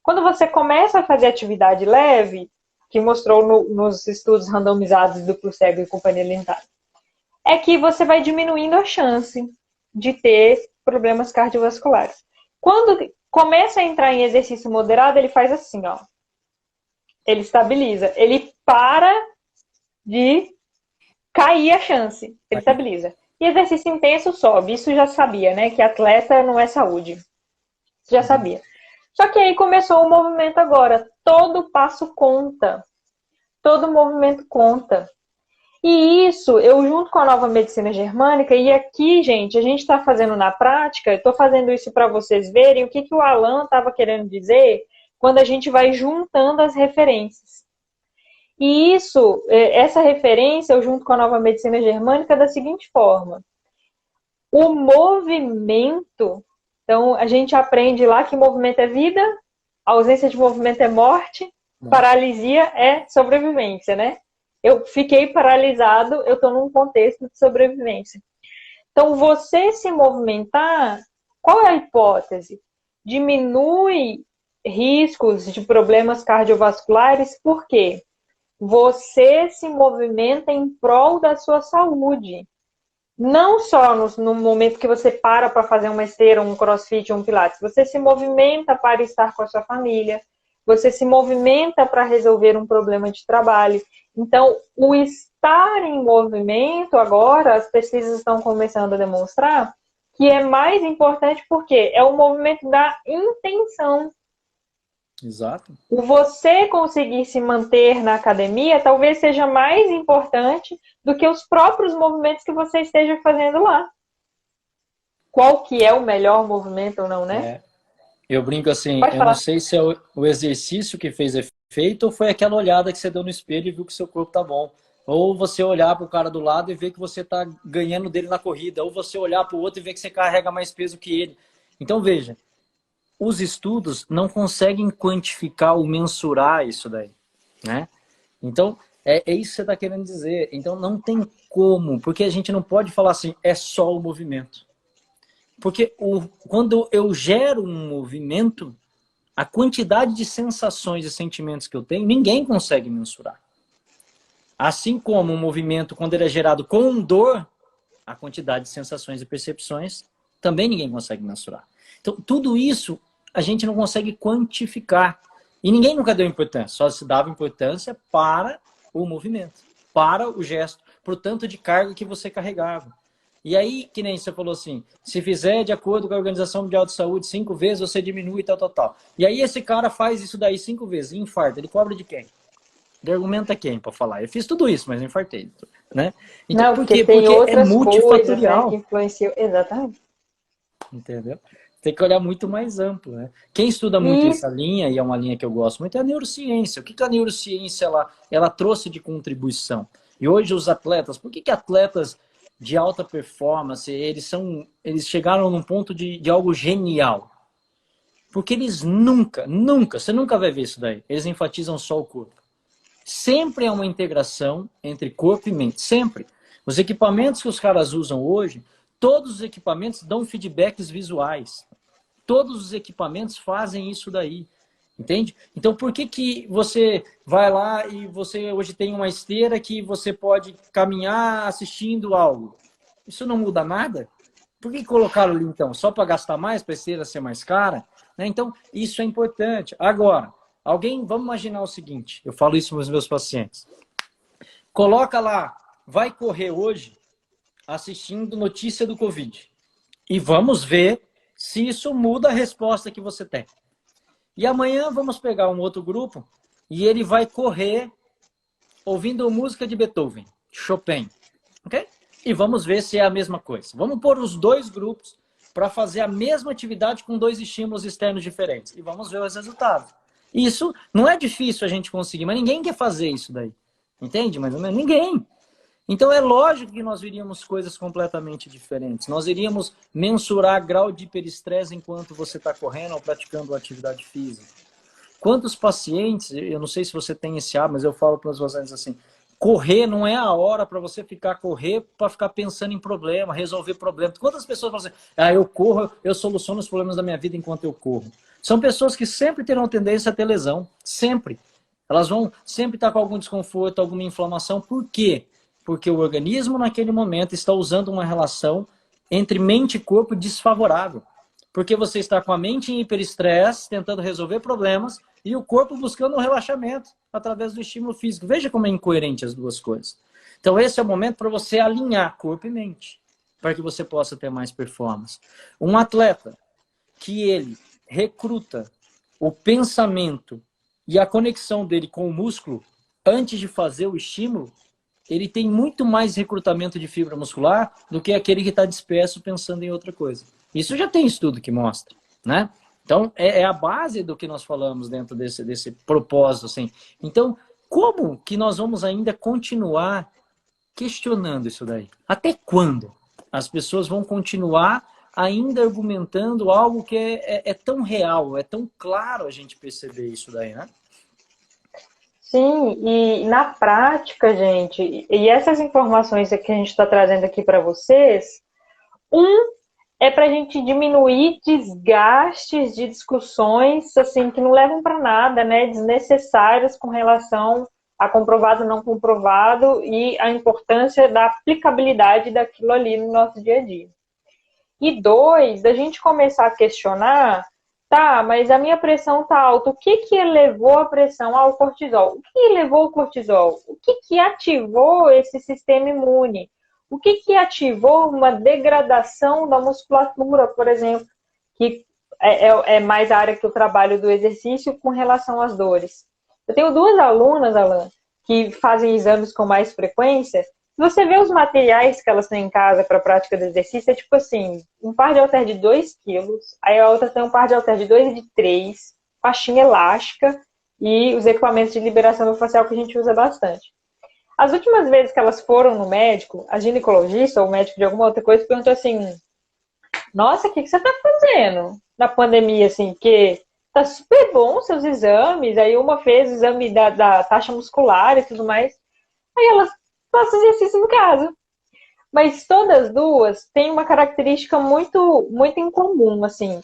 Quando você começa a fazer atividade leve, que mostrou nos estudos randomizados do duplo cego e companhia limitada, é que você vai diminuindo a chance de ter problemas cardiovasculares. Quando começa a entrar em exercício moderado, ele faz assim, ó. Ele estabiliza. Ele para de cair a chance, ele estabiliza. E exercício intenso sobe, isso já sabia, né? Que atleta não é saúde. Já sabia. Só que aí começou o movimento agora. Todo passo conta. Todo movimento conta. E isso, eu junto com a nova medicina germânica, e aqui, gente, a gente está fazendo na prática, eu estou fazendo isso para vocês verem o que o Alan estava querendo dizer quando a gente vai juntando as referências. E isso, essa referência, eu junto com a nova medicina germânica, da seguinte forma. O movimento, então a gente aprende lá que movimento é vida, ausência de movimento é morte, paralisia é sobrevivência, né? Eu fiquei paralisado, eu estou num contexto de sobrevivência. Então, você se movimentar, qual é a hipótese? Diminui riscos de problemas cardiovasculares, por quê? Você se movimenta em prol da sua saúde. Não só no momento que você para fazer uma esteira, um crossfit, um pilates. Você se movimenta para estar com a sua família. Você se movimenta para resolver um problema de trabalho. Então, o estar em movimento agora, as pesquisas estão começando a demonstrar que é mais importante porque é o movimento da intenção. Exato. O você conseguir se manter na academia talvez seja mais importante do que os próprios movimentos que você esteja fazendo lá. Qual que é o melhor movimento ou não, né? Eu brinco assim, eu não sei se é o exercício que fez efeito ou foi aquela olhada que você deu no espelho e viu que o seu corpo tá bom. Ou você olhar para o cara do lado e ver que você tá ganhando dele na corrida. Ou você olhar para o outro e ver que você carrega mais peso que ele. Então, veja, os estudos não conseguem quantificar ou mensurar isso daí, né? Então, é isso que você está querendo dizer. Então, não tem como, porque a gente não pode falar assim, é só o movimento. Porque quando eu gero um movimento, a quantidade de sensações e sentimentos que eu tenho, ninguém consegue mensurar. Assim como o movimento, quando ele é gerado com dor, a quantidade de sensações e percepções, também ninguém consegue mensurar. Então, tudo isso a gente não consegue quantificar. E ninguém nunca deu importância, só se dava importância para o movimento, para o gesto, para o tanto de carga que você carregava. E aí, que nem você falou assim, se fizer de acordo com a Organização Mundial de Saúde 5 vezes, você diminui tal. E aí esse cara faz isso daí 5 vezes, e infarta. Ele cobra de quem? Ele argumenta quem para falar? Eu fiz tudo isso, mas não infartei. Né? Então, não, por quê? tem Porque outras é multifatorial. coisas, né, que influenciam. Exatamente. Entendeu? Tem que olhar muito mais amplo, né? Quem estuda muito essa linha, e é uma linha que eu gosto muito, é a neurociência. O que a neurociência ela trouxe de contribuição? E hoje os atletas, por que atletas de alta performance, eles chegaram num ponto de algo genial? Porque eles você nunca vai ver isso daí. Eles enfatizam só o corpo. Sempre é uma integração entre corpo e mente, sempre. Os equipamentos que os caras usam hoje, todos os equipamentos dão feedbacks visuais. Todos os equipamentos fazem isso daí. Entende? Então, por que você vai lá e você hoje tem uma esteira que você pode caminhar assistindo algo? Isso não muda nada? Por que colocaram ali, então? Só para gastar mais, para a esteira ser mais cara? Né? Então, isso é importante. Agora, vamos imaginar o seguinte, eu falo isso para os meus pacientes. Coloca lá, vai correr hoje assistindo notícia do Covid. E vamos ver se isso muda a resposta que você tem. E amanhã vamos pegar um outro grupo e ele vai correr ouvindo música de Beethoven, Chopin. Ok? E vamos ver se é a mesma coisa. Vamos pôr os dois grupos para fazer a mesma atividade com 2 estímulos externos diferentes. E vamos ver os resultados. Isso não é difícil a gente conseguir, mas ninguém quer fazer isso daí. Entende? Mais ou menos? Ninguém. Então é lógico que nós veríamos coisas completamente diferentes. Nós iríamos mensurar grau de hiperestresse enquanto você está correndo ou praticando atividade física. Quantos pacientes, eu não sei se você tem esse hábito, mas eu falo para os pacientes assim, correr não é a hora para você correr para ficar pensando em problema, resolver problema. Quantas pessoas falam assim, eu corro, eu soluciono os problemas da minha vida enquanto eu corro. São pessoas que sempre terão tendência a ter lesão, sempre. Elas vão sempre estar com algum desconforto, alguma inflamação. Por quê? Porque o organismo, naquele momento, está usando uma relação entre mente e corpo desfavorável. Porque você está com a mente em hiperestresse, tentando resolver problemas, e o corpo buscando um relaxamento através do estímulo físico. Veja como é incoerente as duas coisas. Então esse é o momento para você alinhar corpo e mente, para que você possa ter mais performance. Um atleta que ele recruta o pensamento e a conexão dele com o músculo antes de fazer o estímulo, ele tem muito mais recrutamento de fibra muscular do que aquele que está disperso pensando em outra coisa. Isso já tem estudo que mostra, né? Então, é a base do que nós falamos dentro desse propósito, assim. Então, como que nós vamos ainda continuar questionando isso daí? Até quando as pessoas vão continuar ainda argumentando algo que é tão real, é tão claro a gente perceber isso daí, né? Sim, e na prática, gente, e essas informações que a gente está trazendo aqui para vocês, é para a gente diminuir desgastes de discussões assim que não levam para nada, né, desnecessárias com relação a comprovado, não comprovado e a importância da aplicabilidade daquilo ali no nosso dia a dia. E dois, da gente começar a questionar, tá, mas a minha pressão tá alta. O que que elevou a pressão ao cortisol? O que elevou o cortisol? O que que ativou esse sistema imune? O que que ativou uma degradação da musculatura, por exemplo, que é mais a área que eu trabalho do exercício com relação às dores. Eu tenho duas alunas, Alan, que fazem exames com mais frequência. Se você vê os materiais que elas têm em casa para a prática do exercício, é tipo assim, um par de halter de 2 quilos, aí a outra tem um par de halter de 2 e de 3, faixinha elástica e os equipamentos de liberação facial que a gente usa bastante. As últimas vezes que elas foram no médico, a ginecologista ou o médico de alguma outra coisa perguntou assim, nossa, o que você está fazendo na pandemia, assim, que tá super bom seus exames, aí uma fez o exame da taxa muscular e tudo mais, aí elas fazem exercício em casa. Mas todas duas têm uma característica muito, muito em comum, assim.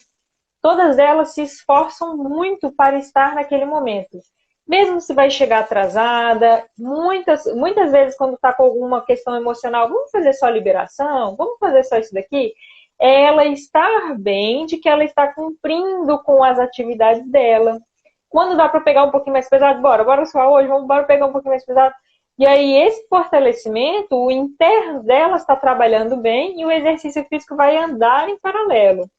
Todas elas se esforçam muito para estar naquele momento. Mesmo se vai chegar atrasada, muitas vezes quando está com alguma questão emocional, vamos fazer só liberação? Vamos fazer só isso daqui? É ela estar bem de que ela está cumprindo com as atividades dela. Quando dá para pegar um pouquinho mais pesado, bora só hoje, vamos pegar um pouquinho mais pesado. E aí, esse fortalecimento, o interno dela está trabalhando bem e o exercício físico vai andar em paralelo.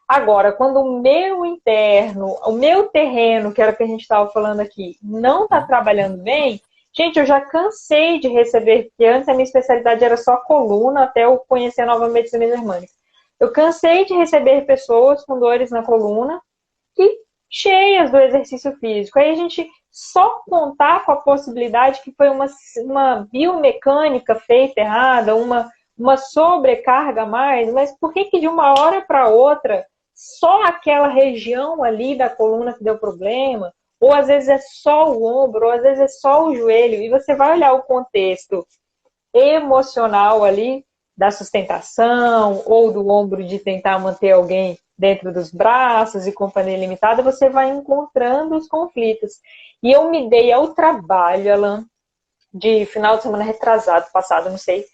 Agora, quando o meu interno, o meu terreno, que era o que a gente estava falando aqui, não está trabalhando bem, gente, eu já cansei de receber, porque antes a minha especialidade era só coluna, até eu conhecer a nova medicina germânica. Eu cansei de receber pessoas com dores na coluna que cheias do exercício físico. Aí a gente só contar com a possibilidade que foi uma biomecânica feita errada, uma sobrecarga a mais, mas por que de uma hora para outra só aquela região ali da coluna que deu problema? Ou às vezes é só o ombro, ou às vezes é só o joelho, e você vai olhar o contexto emocional ali da sustentação, ou do ombro de tentar manter alguém dentro dos braços e companhia limitada, você vai encontrando os conflitos. E eu me dei ao trabalho, Alan, de final de semana retrasado, passado, não sei,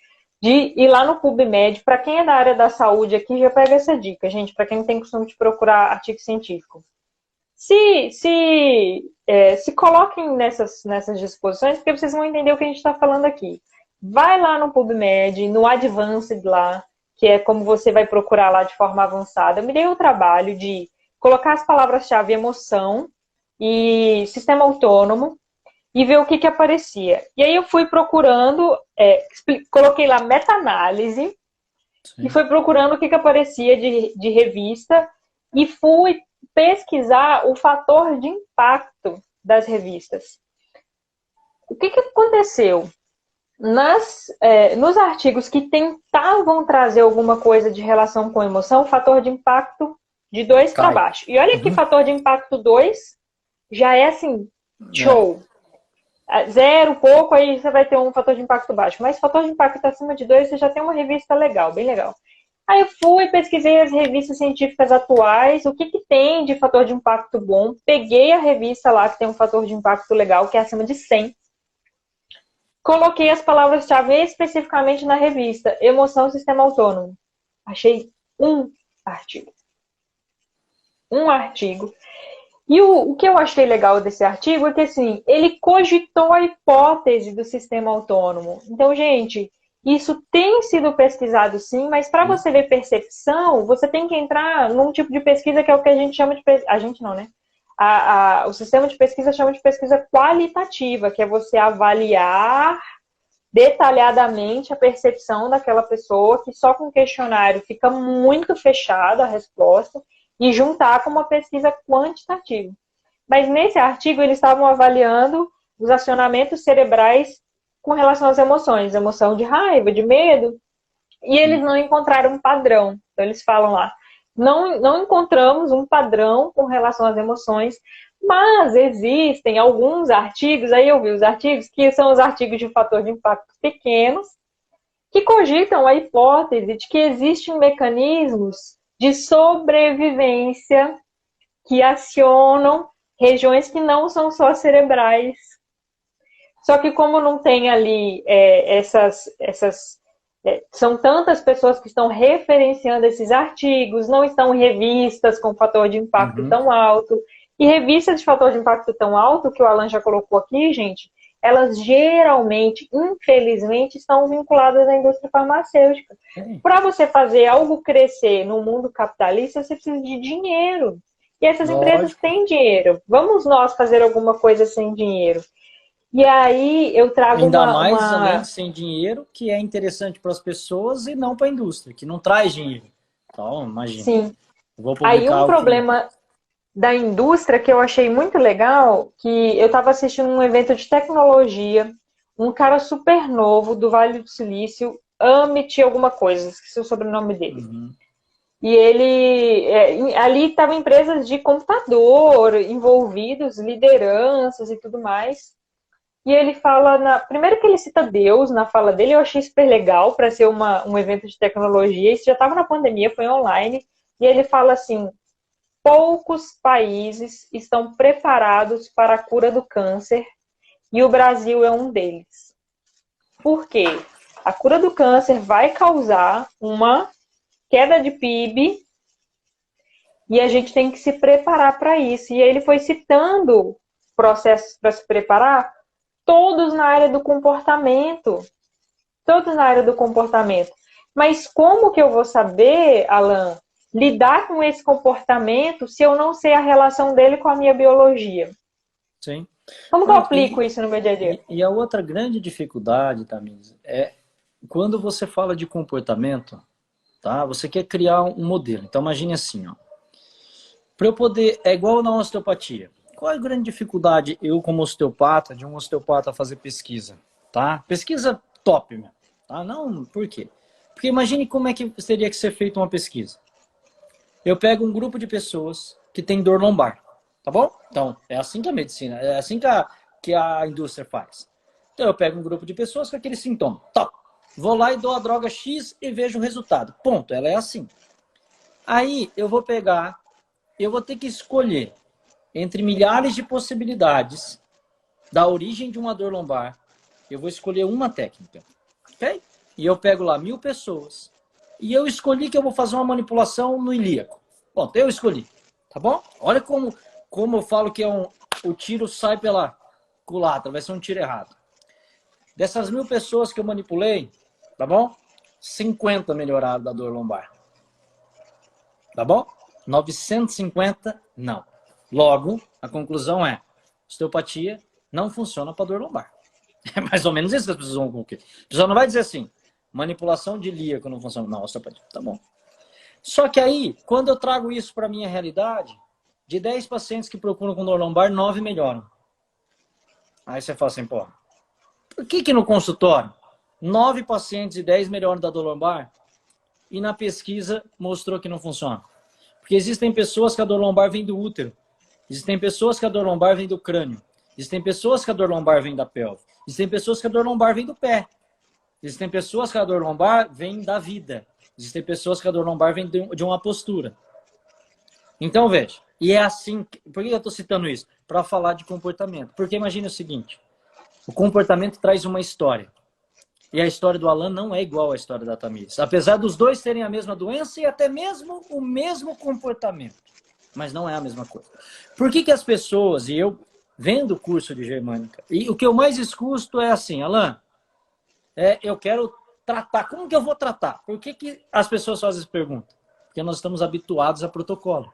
de ir lá no PubMed. Para quem é da área da saúde aqui, já pega essa dica, gente, para quem tem costume de procurar artigo científico. Se coloquem nessas disposições, porque vocês vão entender o que a gente está falando aqui. Vai lá no PubMed, no Advanced lá, que é como você vai procurar lá de forma avançada. Eu me dei o trabalho de colocar as palavras-chave emoção e sistema autônomo e ver o que aparecia. E aí eu fui procurando, coloquei lá meta-análise e fui procurando o que aparecia de revista e fui pesquisar o fator de impacto das revistas. O que aconteceu? Nos artigos que tentavam trazer alguma coisa de relação com emoção, fator de impacto de 2 para baixo. E olha que fator de impacto 2 já é assim, show. 0, pouco, aí você vai ter um fator de impacto baixo. Mas fator de impacto acima de 2, você já tem uma revista legal, bem legal. Aí eu fui, pesquisei as revistas científicas atuais, o que tem de fator de impacto bom. Peguei a revista lá que tem um fator de impacto legal, que é acima de 100. Coloquei as palavras-chave especificamente na revista Emoção e Sistema Autônomo. Achei um artigo. E o que eu achei legal desse artigo é que, assim, ele cogitou a hipótese do sistema autônomo. Então, gente, isso tem sido pesquisado sim, mas para Sim. você ver percepção, você tem que entrar num tipo de pesquisa que é o que a gente chama de... A gente não, né? O sistema de pesquisa chama de pesquisa qualitativa, que é você avaliar detalhadamente a percepção daquela pessoa, que só com o questionário fica muito fechada a resposta, e juntar com uma pesquisa quantitativa. Mas nesse artigo eles estavam avaliando os acionamentos cerebrais com relação às emoções, emoção de raiva, de medo, e eles não encontraram um padrão. Então eles falam lá, não encontramos um padrão com relação às emoções, mas existem alguns artigos, aí eu vi os artigos, que são os artigos de fator de impacto pequenos, que cogitam a hipótese de que existem mecanismos de sobrevivência que acionam regiões que não são só cerebrais. Só que como não tem ali são tantas pessoas que estão referenciando esses artigos, não estão em revistas com fator de impacto tão alto. E revistas de fator de impacto tão alto, que o Alan já colocou aqui, gente, elas geralmente, infelizmente, estão vinculadas à indústria farmacêutica. Para você fazer algo crescer no mundo capitalista, você precisa de dinheiro. E essas empresas têm dinheiro. Vamos nós fazer alguma coisa sem dinheiro? E aí eu trago ainda mais, além de sem dinheiro, que é interessante para as pessoas e não para a indústria, que não traz dinheiro. Então, imagina. Sim. Vou publicar aí um problema da indústria que eu achei muito legal, que eu estava assistindo um evento de tecnologia, um cara super novo do Vale do Silício, Amit alguma coisa, esqueci o sobrenome dele. E ele, ali estavam empresas de computador envolvidos, lideranças e tudo mais. E ele fala, primeiro que ele cita Deus na fala dele, eu achei super legal para ser um evento de tecnologia, isso já estava na pandemia, foi online, e ele fala assim, poucos países estão preparados para a cura do câncer e o Brasil é um deles. Por quê? A cura do câncer vai causar uma queda de PIB e a gente tem que se preparar para isso. E ele foi citando processos para se preparar, todos na área do comportamento. Todos na área do comportamento. Mas como que eu vou saber, Alan, lidar com esse comportamento se eu não sei a relação dele com a minha biologia? Sim. Como que eu aplico isso no meu dia a dia? E a outra grande dificuldade, Tamires, é quando você fala de comportamento, tá? Você quer criar um modelo. Então imagine assim, ó. Para eu poder, é igual na osteopatia. Qual é a grande dificuldade eu como osteopata, de um osteopata fazer pesquisa, tá? Pesquisa top, meu, tá? Não, por quê? Porque imagine como é que teria que ser feita uma pesquisa. Eu pego um grupo de pessoas que tem dor lombar, tá bom? Então, é assim que a medicina, é assim que a indústria faz. Então, eu pego um grupo de pessoas com aquele sintoma. Top. Vou lá e dou a droga X e vejo o resultado. Ponto. Ela é assim. Aí, eu vou ter que escolher entre milhares de possibilidades da origem de uma dor lombar. Eu vou escolher uma técnica. Ok? E eu pego lá 1000 pessoas. E eu escolhi que eu vou fazer uma manipulação no ilíaco. Bom, eu escolhi. Tá bom? Olha como eu falo que o tiro sai pela culatra. Vai ser um tiro errado. Dessas 1000 pessoas que eu manipulei, tá bom? 50 melhoraram da dor lombar. Tá bom? 950, não. Logo, a conclusão é, osteopatia não funciona para dor lombar. É mais ou menos isso que as pessoas vão concluir. A pessoa não vai dizer assim, manipulação de ilíaco não funciona. Não, osteopatia, tá bom. Só que aí, quando eu trago isso para a minha realidade, de 10 pacientes que procuram com dor lombar, 9 melhoram. Aí você fala assim, pô, por que no consultório 9 pacientes e 10 melhoram da dor lombar e na pesquisa mostrou que não funciona? Porque existem pessoas que a dor lombar vem do útero. Existem pessoas que a dor lombar vem do crânio. Existem pessoas que a dor lombar vem da pelve. Existem pessoas que a dor lombar vem do pé. Existem pessoas que a dor lombar vem da vida. Existem pessoas que a dor lombar vem de uma postura. Então, veja. E é assim... Por que eu estou citando isso? Para falar de comportamento. Porque imagine o seguinte. O comportamento traz uma história. E a história do Alan não é igual à história da Tamires. Apesar dos dois terem a mesma doença e até mesmo o mesmo comportamento. mas não é a mesma coisa. Por que as pessoas, e eu vendo o curso de germânica, e o que eu mais escuto é assim, Alan, eu quero tratar, como que eu vou tratar? Por que as pessoas fazem essa pergunta? Porque nós estamos habituados a protocolo.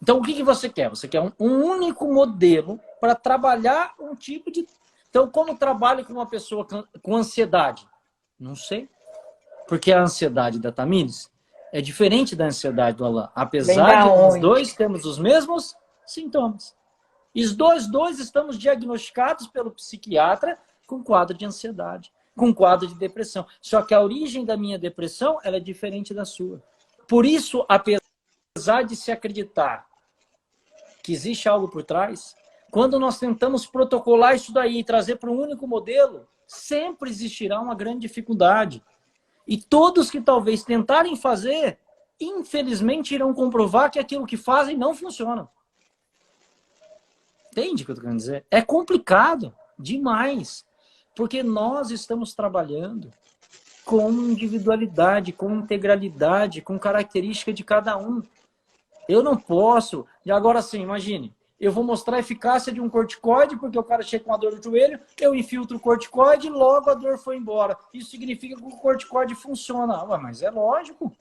Então, o que você quer? Você quer um único modelo para trabalhar um tipo de... Então, como trabalho com uma pessoa com ansiedade? Não sei. Porque a ansiedade da Tamires é diferente da ansiedade do Alan. Vem Apesar da de nós onde? dois temos os mesmos sintomas. E os dois estamos diagnosticados pelo psiquiatra com quadro de ansiedade, com quadro de depressão. Só que a origem da minha depressão ela é diferente da sua. Por isso, apesar de se acreditar que existe algo por trás, quando nós tentamos protocolar isso daí e trazer para um único modelo, sempre existirá uma grande dificuldade. E todos que talvez tentarem fazer, infelizmente irão comprovar que aquilo que fazem não funciona. Entende o que eu estou querendo dizer? É complicado demais. Porque nós estamos trabalhando com individualidade, com integralidade, com característica de cada um. Eu não posso... E agora sim, imagine. Eu vou mostrar a eficácia de um corticoide, porque o cara chega com uma dor no joelho, eu infiltro o corticoide e logo a dor foi embora. Isso significa que o corticoide funciona. Ué, mas é lógico.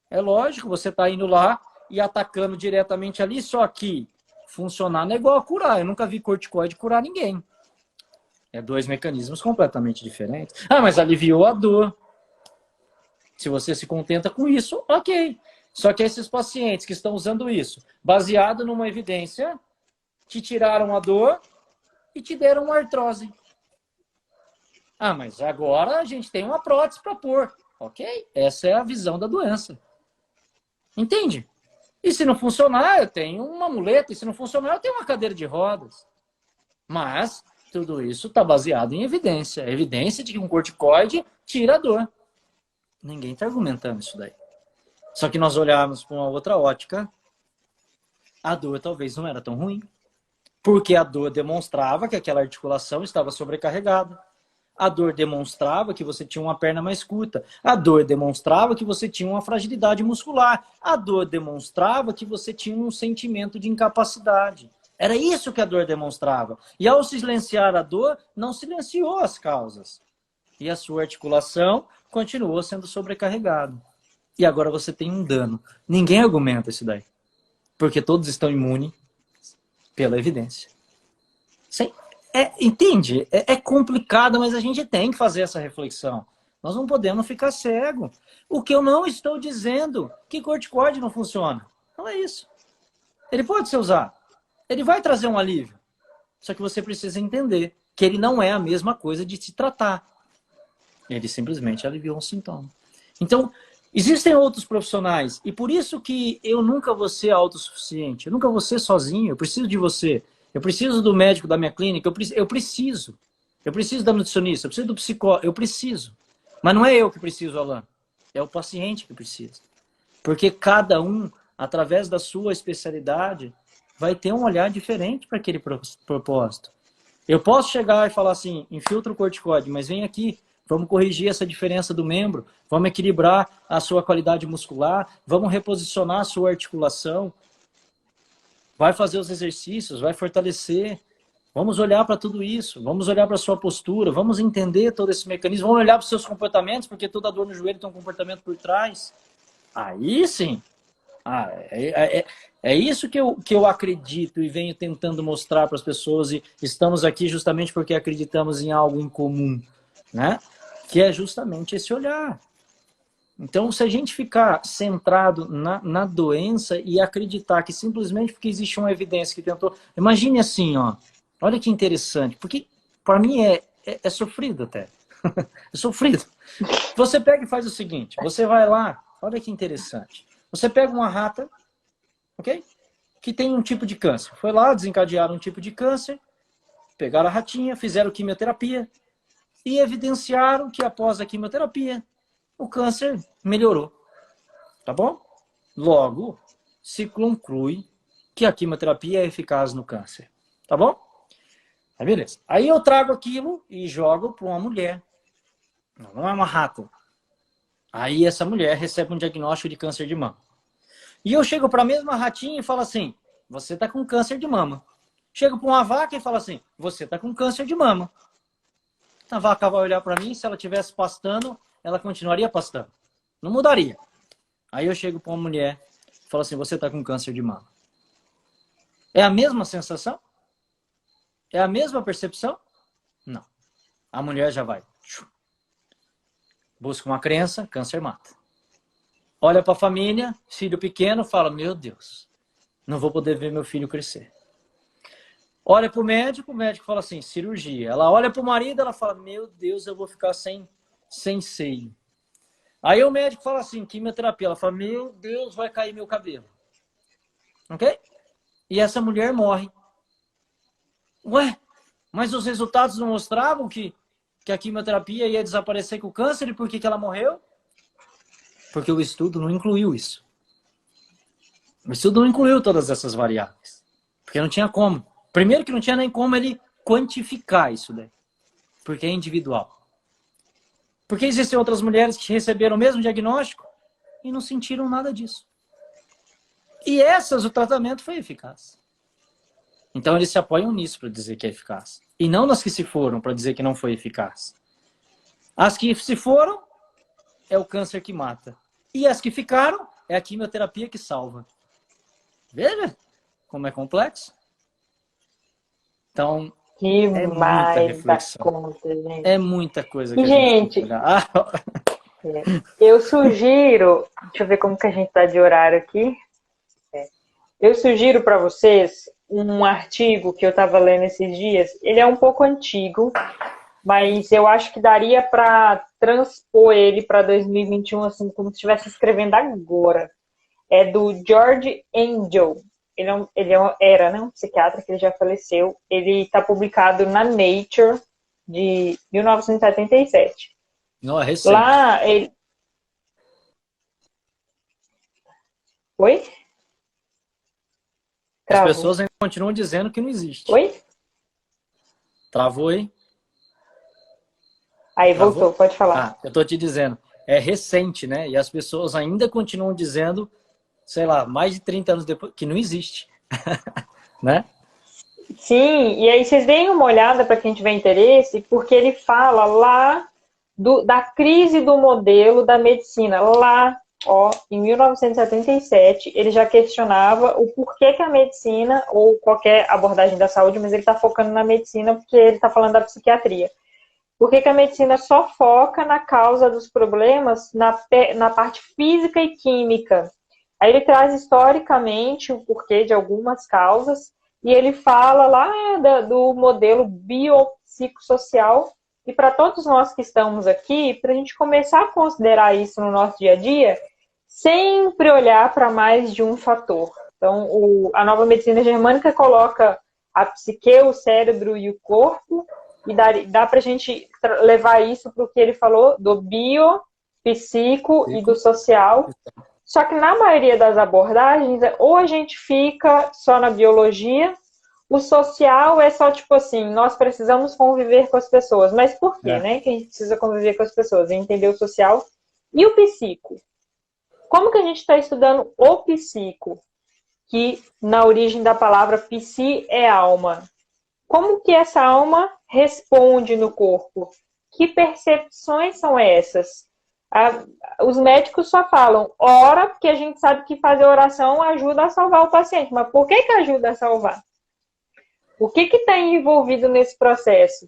É lógico, você está indo lá e atacando diretamente ali, só que funcionar não é igual a curar. Eu nunca vi corticoide curar ninguém. É dois mecanismos completamente diferentes. Ah, mas aliviou a dor. Se você se contenta com isso, ok. Só que esses pacientes que estão usando isso, baseado numa evidência, te tiraram a dor e te deram uma artrose. Ah, mas agora a gente tem uma prótese para pôr. Ok, essa é a visão da doença. Entende? E se não funcionar, eu tenho uma muleta. E se não funcionar, eu tenho uma cadeira de rodas. Mas tudo isso está baseado em evidência. A evidência de que um corticoide tira a dor. Ninguém está argumentando isso daí. Só que nós olharmos para uma outra ótica, a dor talvez não era tão ruim. Porque a dor demonstrava que aquela articulação estava sobrecarregada. A dor demonstrava que você tinha uma perna mais curta. A dor demonstrava que você tinha uma fragilidade muscular. A dor demonstrava que você tinha um sentimento de incapacidade. Era isso que a dor demonstrava. E ao silenciar a dor, não silenciou as causas. E a sua articulação continuou sendo sobrecarregada. E agora você tem um dano. Ninguém argumenta isso daí. Porque todos estão imunes pela evidência. Sim. Entende? É complicado, mas a gente tem que fazer essa reflexão. Nós não podemos ficar cego. O que eu não estou dizendo que corticoide não funciona. Não é isso. Ele pode ser usado. Ele vai trazer um alívio. Só que você precisa entender que ele não é a mesma coisa de se tratar. Ele simplesmente aliviou um sintoma. Então, existem outros profissionais. E por isso que eu nunca vou ser autossuficiente. Eu nunca vou ser sozinho. Eu preciso de você. Eu preciso do médico da minha clínica. Eu preciso. Eu preciso da nutricionista. Eu preciso do psicólogo. Eu preciso. Mas não é eu que preciso, Alan. É o paciente que precisa. Porque cada um, através da sua especialidade, vai ter um olhar diferente para aquele propósito. Eu posso chegar e falar assim, infiltra o corticoide, mas vem aqui, vamos corrigir essa diferença do membro, vamos equilibrar a sua qualidade muscular, vamos reposicionar a sua articulação, vai fazer os exercícios, vai fortalecer, vamos olhar para tudo isso, vamos olhar para a sua postura, vamos entender todo esse mecanismo, vamos olhar para os seus comportamentos, porque toda dor no joelho tem um comportamento por trás. Aí sim, é isso que eu acredito e venho tentando mostrar para as pessoas, e estamos aqui justamente porque acreditamos em algo em comum, né? Que é justamente esse olhar. Então, se a gente ficar centrado na doença e acreditar que simplesmente porque existe uma evidência que tentou... Imagine assim, ó, olha que interessante, porque para mim é sofrido até. É sofrido. Você pega e faz o seguinte, você vai lá, olha que interessante. Você pega uma rata, ok? Que tem um tipo de câncer. Foi lá, desencadearam um tipo de câncer, pegaram a ratinha, fizeram quimioterapia e evidenciaram que após a quimioterapia, o câncer melhorou. Tá bom? Logo, se conclui que a quimioterapia é eficaz no câncer. Tá bom? Aí beleza. Aí eu trago aquilo e jogo para uma mulher. Não é uma rata. Aí essa mulher recebe um diagnóstico de câncer de mama. E eu chego para a mesma ratinha e falo assim, você está com câncer de mama. Chego para uma vaca e falo assim, você está com câncer de mama. A vaca vai olhar para mim, se ela estivesse pastando, ela continuaria pastando. Não mudaria. Aí eu chego para uma mulher e falo assim, você está com câncer de mama. É a mesma sensação? É a mesma percepção? Não. A mulher já vai. Busca uma crença, câncer mata. Olha para a família, filho pequeno, fala, meu Deus, não vou poder ver meu filho crescer. Olha para o médico fala assim, cirurgia. Ela olha para o marido, ela fala, meu Deus, eu vou ficar sem seio. Aí o médico fala assim, quimioterapia. Ela fala, meu Deus, vai cair meu cabelo. Ok? E essa mulher morre. Ué, mas os resultados não mostravam que a quimioterapia ia desaparecer com o câncer e por que ela morreu? Porque o estudo não incluiu isso. O estudo não incluiu todas essas variáveis. Porque não tinha como. Primeiro que não tinha nem como ele quantificar isso daí. Porque é individual. Porque existem outras mulheres que receberam o mesmo diagnóstico e não sentiram nada disso. E essas, o tratamento foi eficaz. Então eles se apoiam nisso para dizer que é eficaz. E não nas que se foram para dizer que não foi eficaz. As que se foram, é o câncer que mata. E as que ficaram, é a quimioterapia que salva. Veja como é complexo. Então, é muita reflexão. Conta, gente. É muita coisa que E, a gente tem gente, que olhar. eu sugiro, deixa eu ver como que a gente está de horário aqui. Eu sugiro para vocês um artigo que eu estava lendo esses dias. Ele é um pouco antigo, mas eu acho que daria para transpor ele para 2021, assim, como se estivesse escrevendo agora. É do George Angel. Era, né, um psiquiatra que ele já faleceu. Ele está publicado na Nature de 1977. Não, é recente. Lá ele. Oi? As Travou. pessoas ainda continuam dizendo que não existe. Oi? Travou, hein? Aí, Travou? voltou, pode falar. Ah, eu tô te dizendo. É recente, né? E as pessoas ainda continuam dizendo, sei lá, mais de 30 anos depois, que não existe. Né? Sim, e aí vocês deem uma olhada para quem tiver interesse, porque ele fala lá da crise do modelo da medicina. Lá, ó, em 1977, ele já questionava o porquê que a medicina, ou qualquer abordagem da saúde, mas ele está focando na medicina porque ele está falando da psiquiatria. Por que a medicina só foca na causa dos problemas na parte física e química? Aí ele traz historicamente o porquê de algumas causas e ele fala lá do modelo biopsicossocial. E para todos nós que estamos aqui, para a gente começar a considerar isso no nosso dia a dia, sempre olhar para mais de um fator. Então, a nova medicina germânica coloca a psique, o cérebro e o corpo, e dá para a gente levar isso para o que ele falou do bio, psico e do social. Só que na maioria das abordagens, ou a gente fica só na biologia, o social é só tipo assim, nós precisamos conviver com as pessoas. Mas por quê, né? Que a gente precisa conviver com as pessoas? Entender o social. E o psico? Como que a gente está estudando o psico? Que na origem da palavra psi é alma. Como que essa alma responde no corpo? Que percepções são essas? Os médicos só falam, ora, porque a gente sabe que fazer oração ajuda a salvar o paciente. Mas por que ajuda a salvar? O que está envolvido nesse processo?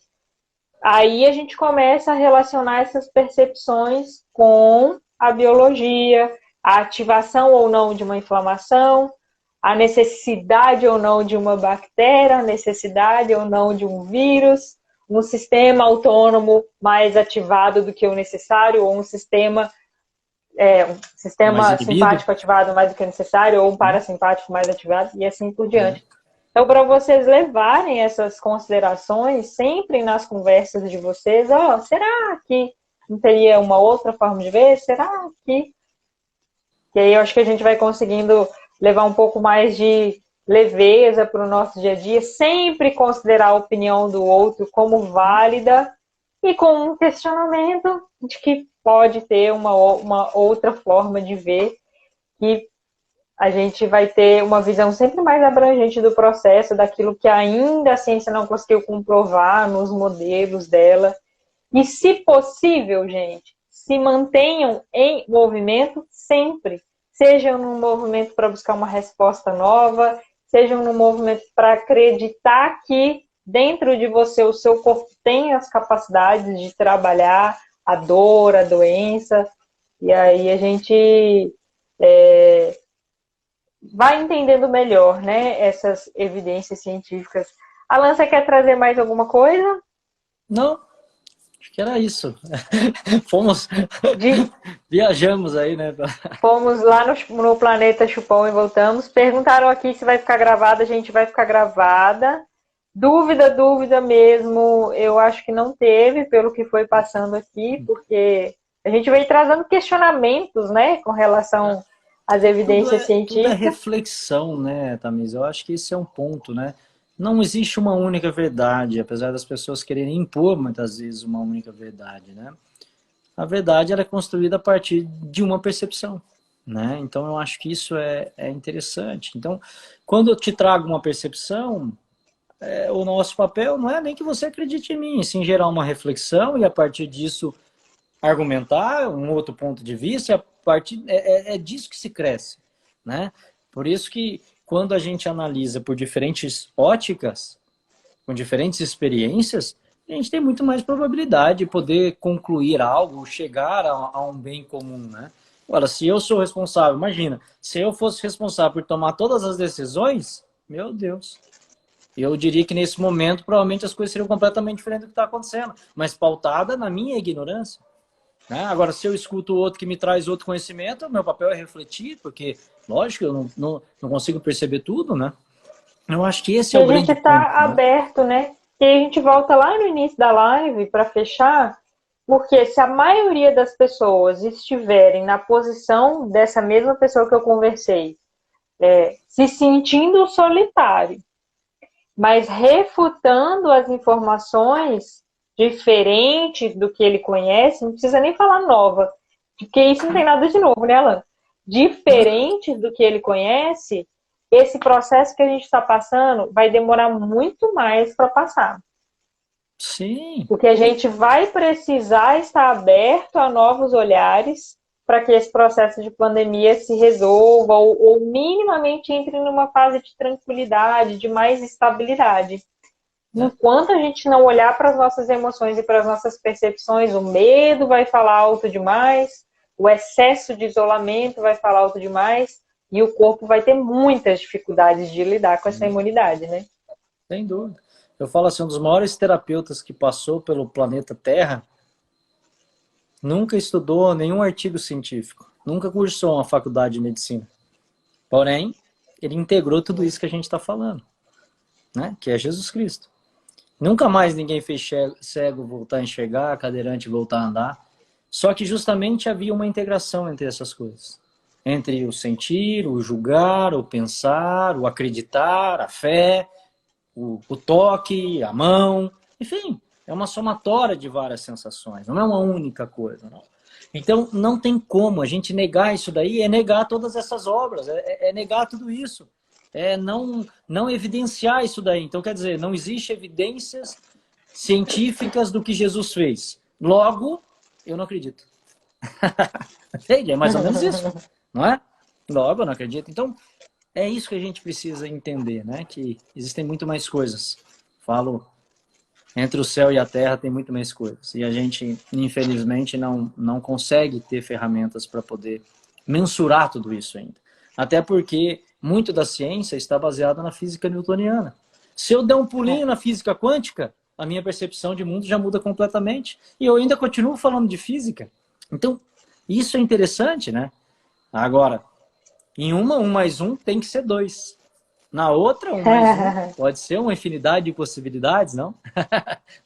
Aí a gente começa a relacionar essas percepções com a biologia, a ativação ou não de uma inflamação, a necessidade ou não de uma bactéria, a necessidade ou não de um vírus, um sistema autônomo mais ativado do que o necessário, ou um sistema simpático ativado mais do que o necessário, ou um parasimpático mais ativado, e assim por diante. Então, para vocês levarem essas considerações sempre nas conversas de vocês, será que não teria uma outra forma de ver? Será que... E aí eu acho que a gente vai conseguindo levar um pouco mais de leveza para o nosso dia a dia, sempre considerar a opinião do outro como válida e com um questionamento de que pode ter uma outra forma de ver que a gente vai ter uma visão sempre mais abrangente do processo, daquilo que ainda a ciência não conseguiu comprovar nos modelos dela. E, se possível, gente, se mantenham em movimento sempre. Sejam num movimento para buscar uma resposta nova, sejam num movimento para acreditar que dentro de você o seu corpo tem as capacidades de trabalhar a dor, a doença, e aí a gente vai entendendo melhor, né, essas evidências científicas. Alan, você quer trazer mais alguma coisa? Não, acho que era isso. Fomos, viajamos aí, né? Fomos lá no Planeta Chupão e voltamos. Perguntaram aqui se vai ficar gravada, a gente vai ficar gravada. Dúvida mesmo, eu acho que não teve, pelo que foi passando aqui, porque a gente veio trazendo questionamentos, né, com relação às evidências Tudo é científicas. reflexão, né, Tamires? Eu acho que esse é um ponto, né? Não existe uma única verdade, apesar das pessoas quererem impor muitas vezes uma única verdade, né? A verdade ela é construída a partir de uma percepção, né? Então eu acho que isso é interessante. Então, quando eu te trago uma percepção, o nosso papel não é nem que você acredite em mim, sim gerar uma reflexão e a partir disso argumentar um outro ponto de vista, e a partir é disso que se cresce, né? Por isso que quando a gente analisa por diferentes óticas, com diferentes experiências, a gente tem muito mais probabilidade de poder concluir algo, chegar a um bem comum, né? Agora, se eu sou responsável, imagina, se eu fosse responsável por tomar todas as decisões, meu Deus, eu diria que nesse momento provavelmente as coisas seriam completamente diferentes do que está acontecendo, mas pautada na minha ignorância. Né? Agora, se eu escuto o outro que me traz outro conhecimento, meu papel é refletir, porque, lógico, eu não consigo perceber tudo, né? Eu acho que esse E é o a gente grande ponto, está né? aberto, né? E a gente volta lá no início da live para fechar, porque se a maioria das pessoas estiverem na posição dessa mesma pessoa que eu conversei, se sentindo solitário, mas refutando as informações diferentes do que ele conhece, não precisa nem falar nova, porque isso não tem nada de novo, né, Alan? Diferentes do que ele conhece, esse processo que a gente está passando vai demorar muito mais para passar. Sim. Porque a gente vai precisar estar aberto a novos olhares para que esse processo de pandemia se resolva ou minimamente entre numa fase de tranquilidade, de mais estabilidade. Enquanto a gente não olhar para as nossas emoções e para as nossas percepções, o medo vai falar alto demais, o excesso de isolamento vai falar alto demais e o corpo vai ter muitas dificuldades de lidar com essa imunidade, né? Sem dúvida. Eu falo assim, um dos maiores terapeutas que passou pelo planeta Terra nunca estudou nenhum artigo científico, nunca cursou uma faculdade de medicina. Porém, ele integrou tudo isso que a gente está falando, né? Que é Jesus Cristo. Nunca mais ninguém fez cego voltar a enxergar, cadeirante voltar a andar. Só que justamente havia uma integração entre essas coisas. Entre o sentir, o julgar, o pensar, o acreditar, a fé, o toque, a mão, enfim, é uma somatória de várias sensações, não é uma única coisa. Não. Então, não tem como a gente negar isso daí, é negar todas essas obras, é negar tudo isso, é não evidenciar isso daí. Então, quer dizer, não existe evidências científicas do que Jesus fez. Logo, eu não acredito. É mais ou menos isso, não é? Logo, eu não acredito. Então, é isso que a gente precisa entender, né? Que existem muito mais coisas. Falo, entre o céu e a terra tem muito mais coisas. E a gente, infelizmente, não consegue ter ferramentas para poder mensurar tudo isso ainda. Até porque muito da ciência está baseada na física newtoniana. Se eu der um pulinho na física quântica, a minha percepção de mundo já muda completamente. E eu ainda continuo falando de física. Então, isso é interessante, né? Agora, em uma, 1 mais 1 tem que ser 2. Na outra, 1 mais 1 pode ser uma infinidade de possibilidades, não?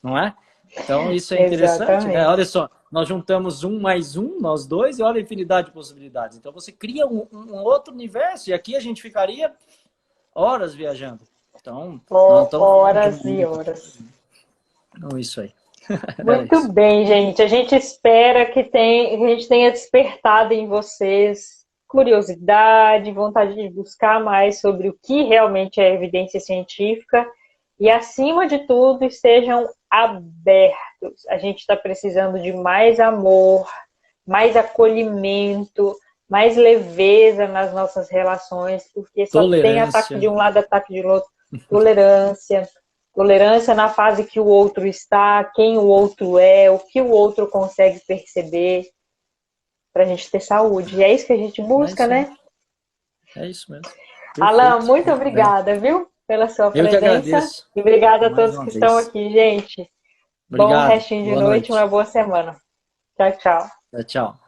Não é? Então, isso é interessante, né? Olha só, nós juntamos 1 mais 1, nós dois, e olha a infinidade de possibilidades. Então, você cria um outro universo, e aqui a gente ficaria horas viajando. Então, horas e horas. Então, isso aí. Muito bem, gente. A gente espera que a gente tenha despertado em vocês curiosidade, vontade de buscar mais sobre o que realmente é evidência científica e, acima de tudo, estejam abertos. A gente está precisando de mais amor, mais acolhimento, mais leveza nas nossas relações, porque só tem ataque de Tolerância. um lado, ataque de outro. Tolerância. Tolerância na fase que o outro está, quem o outro é, o que o outro consegue perceber, para a gente ter saúde. E é isso que a gente É busca, isso aí. né? É isso mesmo. Alan, Perfeito. muito Muito bem. obrigada, viu, pela sua Eu que presença. agradeço E obrigada a mais todos uma que estão vez. aqui, gente. Bom Obrigado. restinho de Boa noite, uma noite. boa semana. Tchau, tchau. Tchau, tchau.